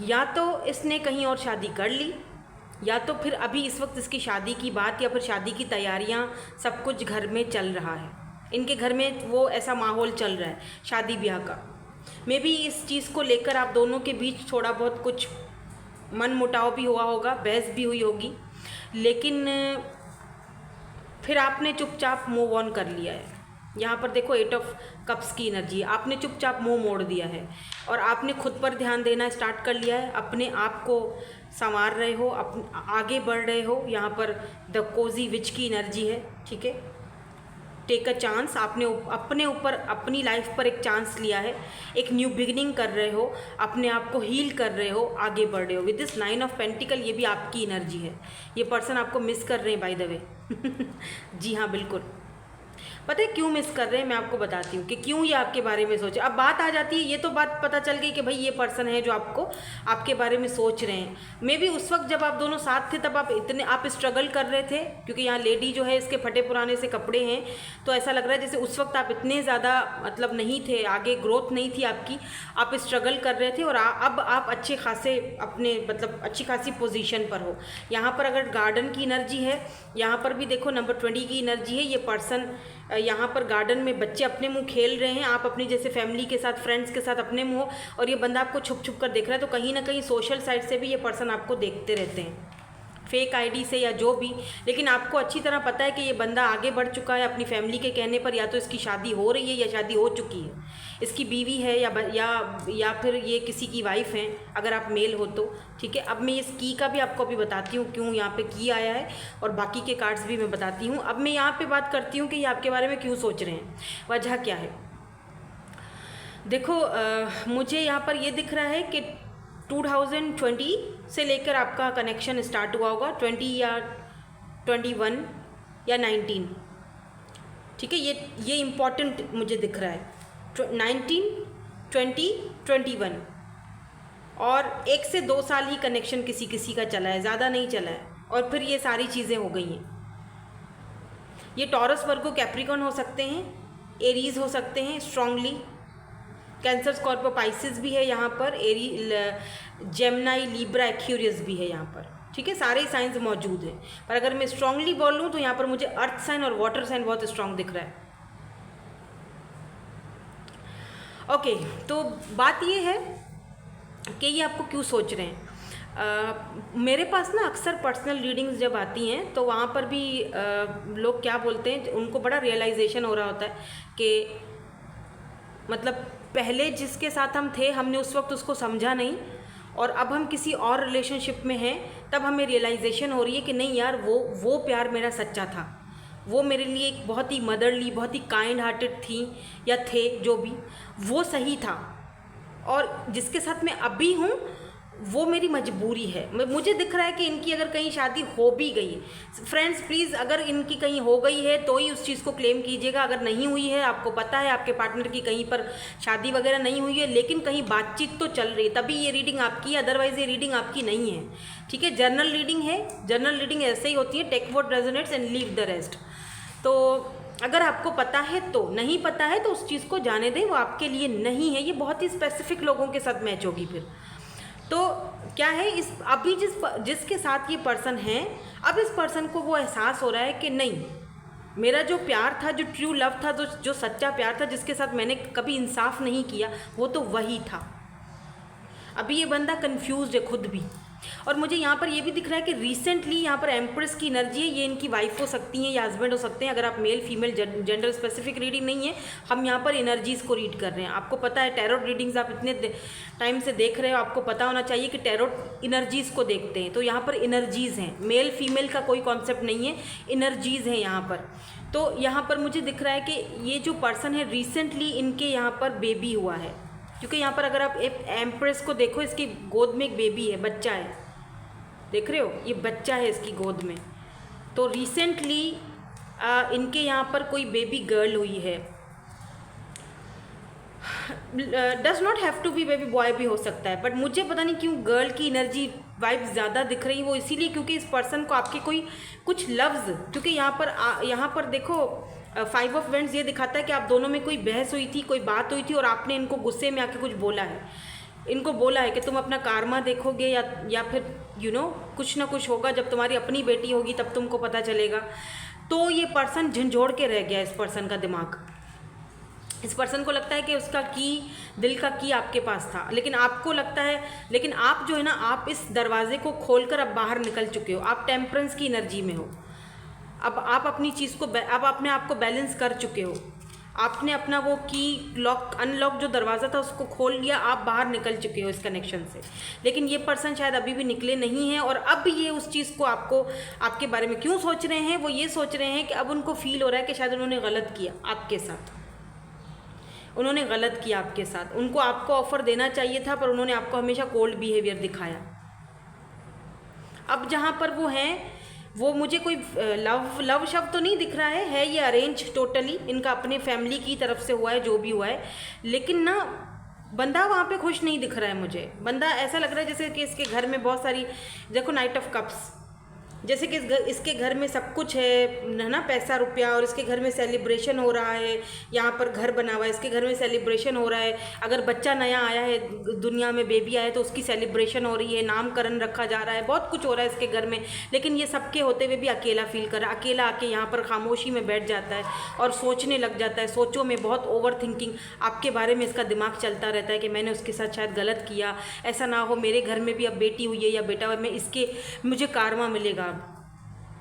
या तो इसने कहीं और शादी कर ली, या तो फिर अभी इस वक्त इसकी शादी की बात या फिर शादी की तैयारियां सब कुछ घर में चल रहा है। इनके घर में वो ऐसा माहौल चल रहा है शादी ब्याह का। मे बी इस चीज़ को लेकर आप दोनों के बीच थोड़ा बहुत कुछ मन मुटाव भी हुआ होगा, बहस भी हुई होगी, लेकिन फिर आपने चुपचाप मूव ऑन कर लिया है। यहाँ पर देखो 8 ऑफ कप्स की एनर्जी है, आपने चुपचाप मुंह मोड़ दिया है और आपने खुद पर ध्यान देना स्टार्ट कर लिया है, अपने आप को संवार रहे हो, आगे बढ़ रहे हो। यहाँ पर द कोजी विच की एनर्जी है, ठीक है। टेक अ चांस, आपने अपने ऊपर, अपनी लाइफ पर एक चांस लिया है, एक न्यू बिगिनिंग कर रहे हो, अपने आप को हील कर रहे हो, आगे बढ़ रहे हो विद दिस 9 ऑफ पेंटिकल। ये भी आपकी एनर्जी है। ये पर्सन आपको मिस कर रहे हैं बाय द वे। जी हाँ, बिल्कुल। पता है क्यों मिस कर रहे हैं, मैं आपको बताती हूँ कि क्यों ये आपके बारे में सोचे। अब बात आ जाती है, ये तो बात पता चल गई कि भाई ये पर्सन है जो आपके बारे में सोच रहे हैं। मे बी उस वक्त जब आप दोनों साथ थे तब आप स्ट्रगल कर रहे थे, क्योंकि यहाँ लेडी जो है इसके फटे पुराने से कपड़े हैं, तो ऐसा लग रहा है जैसे उस वक्त आप इतने ज़्यादा मतलब नहीं थे, आगे ग्रोथ नहीं थी आपकी, आप स्ट्रगल कर रहे थे और अब आप अच्छे खासे अपने मतलब अच्छी खासी पोजीशन पर हो। यहाँ पर अगर गार्डन की एनर्जी है, यहाँ पर भी देखो नंबर 20 की एनर्जी है। ये पर्सन यहाँ पर गार्डन में बच्चे अपने मुंह खेल रहे हैं, आप अपनी जैसे फैमिली के साथ, फ्रेंड्स के साथ अपने मुंह, और ये बंदा आपको छुप छुप कर देख रहा है। तो कहीं ना कहीं सोशल साइड से भी ये पर्सन आपको देखते रहते हैं, फेक आईडी से या जो भी, लेकिन आपको अच्छी तरह पता है कि ये बंदा आगे बढ़ चुका है अपनी फैमिली के कहने पर। या तो इसकी शादी हो रही है या शादी हो चुकी है, इसकी बीवी है या फिर ये किसी की वाइफ है, अगर आप मेल हो तो, ठीक है। अब मैं इस की का भी आपको अभी बताती हूँ क्यों यहाँ पे की आया है, और बाकी के कार्ड्स भी मैं बताती हूँ। अब मैं यहाँ पे बात करती हूँ कि ये आपके बारे में क्यों सोच रहे हैं, वजह क्या है। देखो मुझे यहाँ पर ये दिख रहा है कि 2020 से लेकर आपका कनेक्शन स्टार्ट हुआ होगा, 20 या 21 या 19, ठीक है। ये इम्पॉर्टेंट मुझे दिख रहा है, 19, 20, 21, और 1 से 2 साल ही कनेक्शन किसी किसी का चला है, ज़्यादा नहीं चला है, और फिर ये सारी चीज़ें हो गई हैं। ये टॉरस, वर्गो, कैप्रिकॉर्न हो सकते हैं, एरीज हो सकते हैं स्ट्रांगली, कैंसर, स्कॉर्पियो, पाइसिस भी है यहाँ पर, जेमिनी, लिब्रा, एक्वेरियस भी है यहाँ पर, ठीक है। सारे साइंस मौजूद हैं, पर अगर मैं स्ट्रांगली बोलूँ तो यहाँ पर मुझे अर्थ साइन और वाटर साइन बहुत स्ट्रांग दिख रहा है। ओके, तो बात ये है कि ये आपको क्यों सोच रहे हैं। मेरे पास ना अक्सर पर्सनल रीडिंग्स जब आती हैं तो वहाँ पर भी लोग क्या बोलते हैं, उनको बड़ा रियलाइजेशन हो रहा होता है कि मतलब पहले जिसके साथ हम थे हमने उस वक्त उसको समझा नहीं, और अब हम किसी और रिलेशनशिप में हैं तब हमें रियलाइजेशन हो रही है कि नहीं यार, वो प्यार मेरा सच्चा था, वो मेरे लिए एक बहुत ही मदरली, बहुत ही काइंड हार्टेड थी या थे, जो भी, वो सही था। और जिसके साथ मैं अभी हूँ वो मेरी मजबूरी है। मुझे दिख रहा है कि इनकी अगर कहीं शादी हो भी गई, फ्रेंड्स प्लीज़ अगर इनकी कहीं हो गई है तो ही उस चीज़ को क्लेम कीजिएगा। अगर नहीं हुई है, आपको पता है आपके पार्टनर की कहीं पर शादी वगैरह नहीं हुई है, लेकिन कहीं बातचीत तो चल रही है, तभी ये रीडिंग आपकी है, अदरवाइज ये रीडिंग आपकी नहीं है। ठीक है, जर्नल रीडिंग है, जर्नल रीडिंग ऐसे ही होती है, take what resonates and leave the rest. तो अगर आपको पता है तो, नहीं पता है तो उस चीज़ को जाने दें, वो आपके लिए नहीं है। ये बहुत ही स्पेसिफिक लोगों के साथ मैच होगी फिर। तो क्या है, इस अभी जिसके साथ ये पर्सन है, अब इस पर्सन को वो एहसास हो रहा है कि नहीं, मेरा जो प्यार था, जो ट्रू लव था, जो सच्चा प्यार था, जिसके साथ मैंने कभी इंसाफ नहीं किया, वो तो वही था। अभी ये बंदा कंफ्यूज्ड है खुद भी। और मुझे यहाँ पर ये भी दिख रहा है कि रिसेंटली यहाँ पर एम्प्रेस की एनर्जी है, ये इनकी वाइफ हो सकती हैं या हस्बैंड हो सकते हैं। अगर आप male female gender specific reading नहीं है, हम यहाँ पर एनर्जीज़ को रीड कर रहे हैं। आपको पता है टैरोट रीडिंग्स आप इतने टाइम से देख रहे हो, आपको पता होना चाहिए कि टैरोट एनर्जीज़ को देखते हैं। तो यहाँ पर एनर्जीज़ हैं, मेल फीमेल का कोई कॉन्सेप्ट नहीं है, एनर्जीज़ हैं यहाँ पर। तो यहाँ पर मुझे दिख रहा है कि ये जो पर्सन है रिसेंटली इनके यहाँ पर बेबी हुआ है, क्योंकि यहाँ पर अगर आप एम्प्रेस को देखो, इसकी गोद में एक बेबी है, बच्चा है, देख रहे हो, ये बच्चा है इसकी गोद में। तो रिसेंटली इनके यहाँ पर कोई बेबी गर्ल हुई है। Does not have to be baby boy भी हो सकता है, बट मुझे पता नहीं क्यों गर्ल की एनर्जी वाइब ज़्यादा दिख रही है। वो इसीलिए क्योंकि इस पर्सन को आपके कोई कुछ लफ्ज़, क्योंकि यहाँ पर देखो 5 ऑफ वेंट्स ये दिखाता है कि आप दोनों में कोई बहस हुई थी, कोई बात हुई थी और आपने इनको गुस्से में आके कुछ बोला है, इनको बोला है कि तुम अपना कारमा देखोगे या फिर कुछ ना कुछ होगा, जब तुम्हारी अपनी बेटी होगी तब तुमको पता चलेगा। तो ये पर्सन झंझोड़ के रह गया, इस पर्सन का दिमाग। इस पर्सन को लगता है कि उसका दिल का की आपके पास था, लेकिन आपको लगता है, लेकिन आप जो है ना, आप इस दरवाजे को खोलकर अब बाहर निकल चुके हो। आप टेम्परेंस की एनर्जी में हो। अब आप अपनी चीज़ को, अब अपने आप को बैलेंस कर चुके हो। आपने अपना वो की लॉक अनलॉक जो दरवाज़ा था उसको खोल लिया, आप बाहर निकल चुके हो इस कनेक्शन से। लेकिन ये पर्सन शायद अभी भी निकले नहीं हैं, और अब ये उस चीज़ को आपके बारे में क्यों सोच रहे हैं, वो ये सोच रहे हैं कि अब उनको फील हो रहा है कि शायद उन्होंने गलत किया आपके साथ, उन्होंने गलत किया आपके साथ। उनको आपको ऑफ़र देना चाहिए था, पर उन्होंने आपको हमेशा कोल्ड बिहेवियर दिखाया। अब जहाँ पर वो हैं, वो मुझे कोई लव शब्द तो नहीं दिख रहा है ये अरेंज टोटली, इनका अपने फैमिली की तरफ से हुआ है जो भी हुआ है। लेकिन ना बंदा वहाँ पे खुश नहीं दिख रहा है मुझे। बंदा ऐसा लग रहा है जैसे कि इसके घर में बहुत सारी, देखो नाइट ऑफ कप्स, जैसे कि इसके घर में सब कुछ है ना, पैसा रुपया, और इसके घर में सेलिब्रेशन हो रहा है। यहाँ पर घर बना हुआ है, इसके घर में सेलिब्रेशन हो रहा है। अगर बच्चा नया आया है दुनिया में, बेबी आया है, तो उसकी सेलिब्रेशन हो रही है, नामकरण रखा जा रहा है, बहुत कुछ हो रहा है इसके घर में। लेकिन ये सबके होते हुए भी अकेला फील कर रहा है। अकेला आके यहाँ पर खामोशी में बैठ जाता है और सोचने लग जाता है, सोचों में बहुत ओवर थिंकिंग आपके बारे में इसका दिमाग चलता रहता है कि मैंने उसके साथ शायद गलत किया, ऐसा ना हो, मेरे घर में भी अब बेटी हुई है या बेटा हुआ, मुझे कारमा मिलेगा।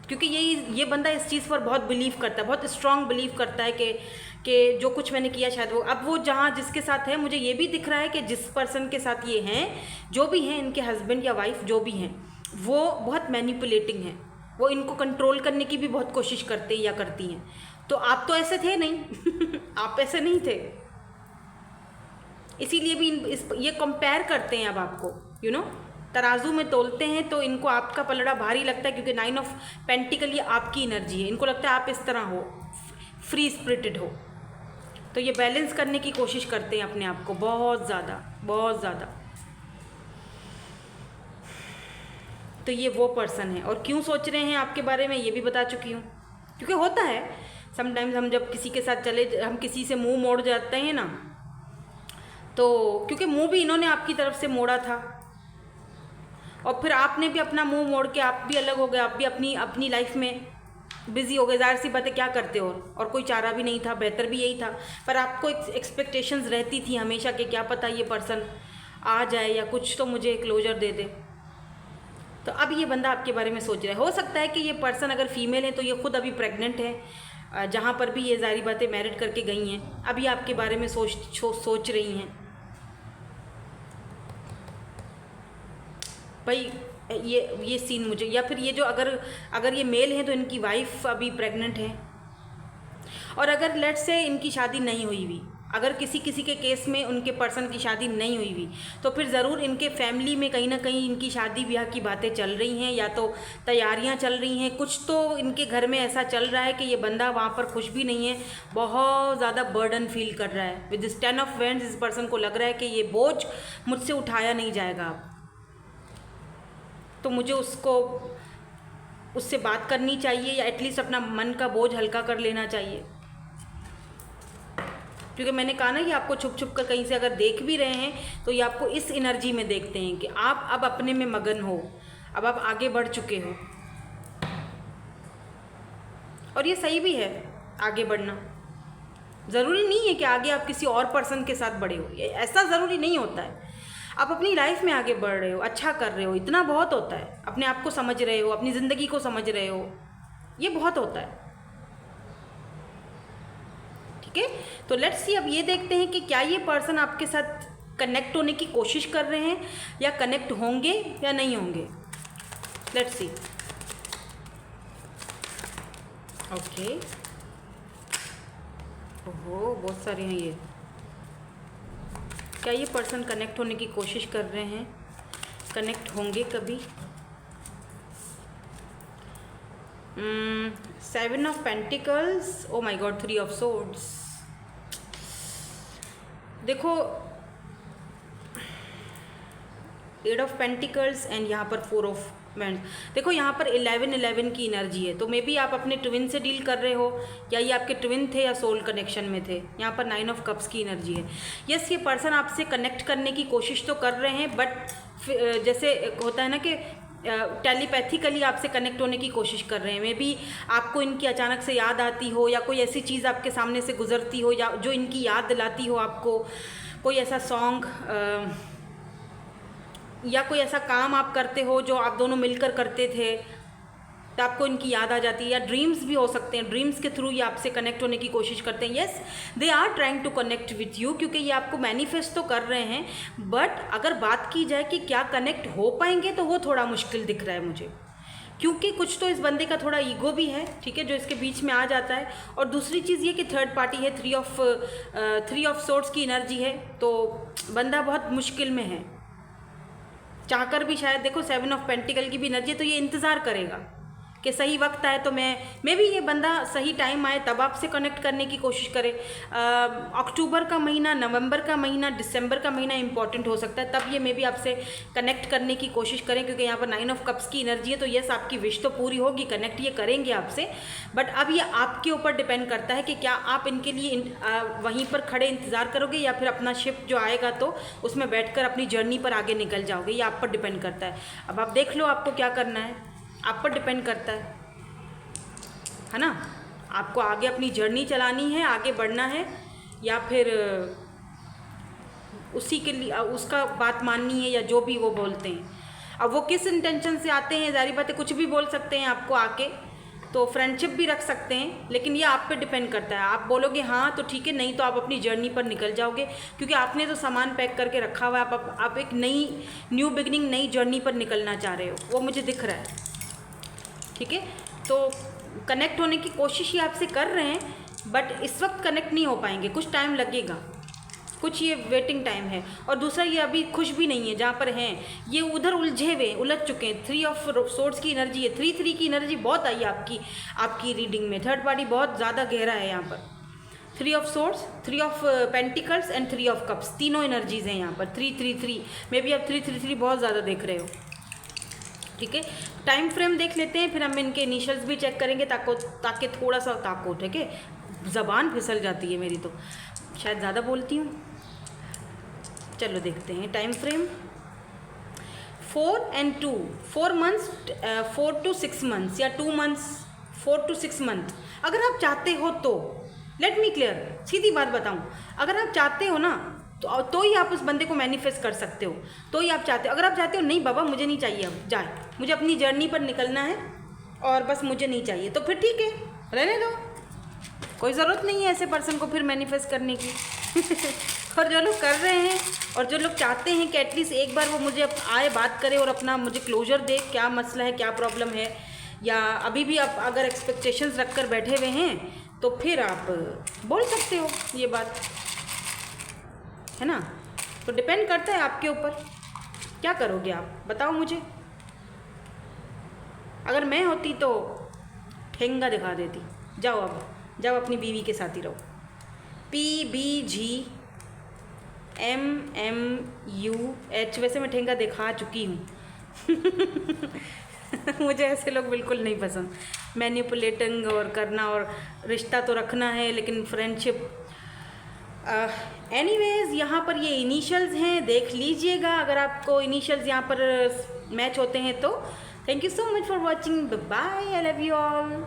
क्योंकि ये बंदा इस चीज़ पर बहुत बिलीव करता है, बहुत स्ट्रांग बिलीव करता है कि जो कुछ मैंने किया शायद वो, अब वो जहाँ जिसके साथ है, मुझे ये भी दिख रहा है कि जिस पर्सन के साथ ये हैं, जो भी हैं इनके हस्बैंड या वाइफ जो भी हैं, वो बहुत मैनिपुलेटिंग हैं। वो इनको कंट्रोल करने की भी बहुत कोशिश करते हैं या करती हैं। तो आप तो ऐसे थे नहीं आप ऐसे नहीं थे, इसीलिए भी ये कंपेयर करते हैं अब आपको, तराजू में तोलते हैं तो इनको आपका पलड़ा भारी लगता है, क्योंकि 9 ऑफ पेंटिकल ये आपकी एनर्जी है। इनको लगता है आप इस तरह हो, फ्री स्पिरिटेड हो। तो ये बैलेंस करने की कोशिश करते हैं अपने आप को बहुत ज़्यादा, बहुत ज़्यादा। तो ये वो पर्सन है, और क्यों सोच रहे हैं आपके बारे में ये भी बता चुकी हूँ। क्योंकि होता है समटाइम्स, हम जब किसी के साथ हम किसी से मुँह मोड़ जाते हैं ना, तो क्योंकि मुँह भी इन्होंने आपकी तरफ से मोड़ा था, और फिर आपने भी अपना मुंह मोड़ के आप भी अलग हो गए, आप भी अपनी लाइफ में बिजी हो गए। ज़ाहिर सी बात है, क्या करते हो, और कोई चारा भी नहीं था, बेहतर भी यही था। पर आपको एक्सपेक्टेशंस रहती थी हमेशा कि क्या पता ये पर्सन आ जाए या कुछ तो मुझे क्लोजर दे दे। तो अब ये बंदा आपके बारे में सोच रहा है। हो सकता है कि ये पर्सन अगर फीमेल है तो ये खुद अभी प्रेग्नेंट है, जहाँ पर भी ये ज़ाहिर बातें मैरिड करके गई हैं, अभी आपके बारे में सोच रही हैं। भाई ये सीन मुझे, या फिर ये जो अगर ये मेल है तो इनकी वाइफ अभी प्रेग्नेंट है, और अगर लेट्स से इनकी शादी नहीं हुई हुई, अगर किसी किसी के केस में उनके पर्सन की शादी नहीं हुई हुई तो फिर ज़रूर इनके फैमिली में कहीं ना कहीं इनकी शादी ब्याह की बातें चल रही हैं या तो तैयारियां चल रही हैं। कुछ तो इनके घर में ऐसा चल रहा है कि ये बंदा वहाँ पर खुश भी नहीं है, बहुत ज़्यादा बर्डन फील कर रहा है। विद दिस 10 ऑफ वैंड्स इस पर्सन को लग रहा है कि ये बोझ मुझसे उठाया नहीं जाएगा अब, तो मुझे उससे बात करनी चाहिए या एटलीस्ट अपना मन का बोझ हल्का कर लेना चाहिए। क्योंकि मैंने कहा ना कि आपको छुप छुप कर कहीं से अगर देख भी रहे हैं तो ये आपको इस एनर्जी में देखते हैं कि आप अब अपने में मगन हो, अब आप आगे बढ़ चुके हो। और ये सही भी है, आगे बढ़ना ज़रूरी नहीं है कि आगे आप किसी और पर्सन के साथ बढ़े हो, ये ऐसा ज़रूरी नहीं होता है। आप अपनी लाइफ में आगे बढ़ रहे हो, अच्छा कर रहे हो, इतना बहुत होता है। अपने आप को समझ रहे हो, अपनी ज़िंदगी को समझ रहे हो, ये बहुत होता है। ठीक है, तो लेट्स सी, अब ये देखते हैं कि क्या ये पर्सन आपके साथ कनेक्ट होने की कोशिश कर रहे हैं या कनेक्ट होंगे या नहीं होंगे। Let's see. ओके, ओहो बहुत सारे हैं ये। क्या ये पर्सन कनेक्ट होने की कोशिश कर रहे हैं, कनेक्ट होंगे कभी। 7 of pentacles, O my God, 3 of swords. देखो 8 ऑफ पेंटिकल्स एंड यहाँ पर 4 ऑफ वैंड्स। देखो यहाँ पर 11 की एनर्जी है, तो मे बी आप अपने ट्विन से डील कर रहे हो या ये आपके ट्विन थे या सोल कनेक्शन में थे। यहाँ पर 9 ऑफ कप्स की एनर्जी है। यस, ये पर्सन आपसे कनेक्ट करने की कोशिश तो कर रहे हैं, बट जैसे होता है ना कि टेलीपैथिकली आपसे कनेक्ट होने की कोशिश कर रहे हैं। मे बी आपको इनकी अचानक से याद आती हो या कोई ऐसी चीज़ आपके सामने से गुजरती हो या जो इनकी याद दिलाती हो आपको, कोई ऐसा सॉन्ग या कोई ऐसा काम आप करते हो जो आप दोनों मिलकर करते थे तो आपको इनकी याद आ जाती है। या ड्रीम्स भी हो सकते हैं, ड्रीम्स के थ्रू ये आपसे कनेक्ट होने की कोशिश करते हैं। Yes, they are trying to connect with you, क्योंकि ये आपको मैनिफेस्ट तो कर रहे हैं, बट अगर बात की जाए कि क्या कनेक्ट हो पाएंगे तो वो थोड़ा मुश्किल दिख रहा है मुझे, क्योंकि कुछ तो इस बंदे का थोड़ा ईगो भी है, ठीक है, जो इसके बीच में आ जाता है। और दूसरी चीज़ ये कि थर्ड पार्टी है, 3 ऑफ सोर्ड्स की एनर्जी है, तो बंदा बहुत मुश्किल में है, चाहकर भी शायद। देखो 7 ऑफ पेंटिकल की भी एनर्जी है, तो ये इंतज़ार करेगा कि सही वक्त आए तो मैं भी ये बंदा सही टाइम आए तब आपसे कनेक्ट करने की कोशिश करे। अक्टूबर का महीना, नवंबर का महीना, दिसंबर का महीना इंपॉर्टेंट हो सकता है, तब ये मे बी आपसे कनेक्ट करने की कोशिश करें, क्योंकि यहाँ पर 9 ऑफ कप्स की एनर्जी है। तो यस, आपकी विश तो पूरी होगी, कनेक्ट ये करेंगे आपसे, बट अब ये आपके ऊपर डिपेंड करता है कि क्या आप इनके लिए वहीं पर खड़े इंतज़ार करोगे या फिर अपना शिप जो आएगा तो उसमें बैठकर अपनी जर्नी पर आगे निकल जाओगे। ये आप पर डिपेंड करता है। अब आप देख लो आपको क्या करना है, आप पर डिपेंड करता है ना। आपको आगे अपनी जर्नी चलानी है, आगे बढ़ना है, या फिर उसी के लिए उसका बात माननी है, या जो भी वो बोलते हैं। अब वो किस इंटेंशन से आते हैं, जारी बात है, कुछ भी बोल सकते हैं आपको आके, तो फ्रेंडशिप भी रख सकते हैं, लेकिन ये आप पे डिपेंड करता है। आप बोलोगे हाँ तो ठीक है, नहीं तो आप अपनी जर्नी पर निकल जाओगे, क्योंकि आपने तो सामान पैक करके रखा हुआ है। आप एक न्यू बिगनिंग, नई जर्नी पर निकलना चाह रहे हो, वो मुझे दिख रहा है, ठीक है। तो कनेक्ट होने की कोशिश ये आपसे कर रहे हैं, बट इस वक्त कनेक्ट नहीं हो पाएंगे, कुछ टाइम लगेगा, कुछ ये वेटिंग टाइम है। और दूसरा, ये अभी खुश भी नहीं है जहाँ पर हैं, ये उधर उलझे हुए, उलझ चुके हैं। 3 ऑफ सोर्ड्स की एनर्जी है, 3 की एनर्जी बहुत आई है आपकी रीडिंग में। थर्ड पार्टी बहुत ज़्यादा गहरा है यहाँ पर। 3 of swords, 3 of pentacles and 3 of cups, तीनों एनर्जीज हैं यहाँ पर। 3 मे बी आप 3 बहुत ज़्यादा देख रहे हो, ठीक है। टाइम फ्रेम देख लेते हैं, फिर हम इनके इनिशियल्स भी चेक करेंगे ताकि थोड़ा सा ताको, ठीक है। ज़बान फिसल जाती है मेरी, तो शायद ज़्यादा बोलती हूँ। चलो देखते हैं time frame. 4 and 2, 4 months, 4 to 6 months या 2 months, 4 to 6 month। अगर आप चाहते हो तो, लेट मी क्लियर, सीधी बात बताऊँ, अगर आप चाहते हो ना तो ही आप उस बंदे को मैनिफेस्ट कर सकते हो, तो ही आप चाहते हो। अगर आप चाहते हो नहीं बाबा मुझे नहीं चाहिए, अब जाए, मुझे अपनी जर्नी पर निकलना है और बस मुझे नहीं चाहिए, तो फिर ठीक है, रहने दो, कोई ज़रूरत नहीं है ऐसे पर्सन को फिर मैनिफेस्ट करने की। और जो लोग कर रहे हैं और जो लोग चाहते हैं कि एटलीस्ट एक बार वो मुझे आए, बात करे और अपना मुझे क्लोजर दे, क्या मसला है, क्या प्रॉब्लम है, या अभी भी आप अगर एक्सपेक्टेशंस रख कर बैठे हुए हैं तो फिर आप बोल सकते हो ये बात, है ना। तो डिपेंड करता है आपके ऊपर, क्या करोगे आप बताओ मुझे। अगर मैं होती तो ठेंगा दिखा देती, जाओ अब जाओ अपनी बीवी के साथ ही रहो। PBGMMUH, वैसे मैं ठेंगा दिखा चुकी हूँ। मुझे ऐसे लोग बिल्कुल नहीं पसंद, मैनिपुलेटिंग और करना, और रिश्ता तो रखना है लेकिन फ्रेंडशिप। एनीवेज यहाँ पर ये इनिशियल्स हैं, देख लीजिएगा अगर आपको इनिशियल्स यहाँ पर मैच होते हैं तो। Thank you so much for watching, bye, I love you all.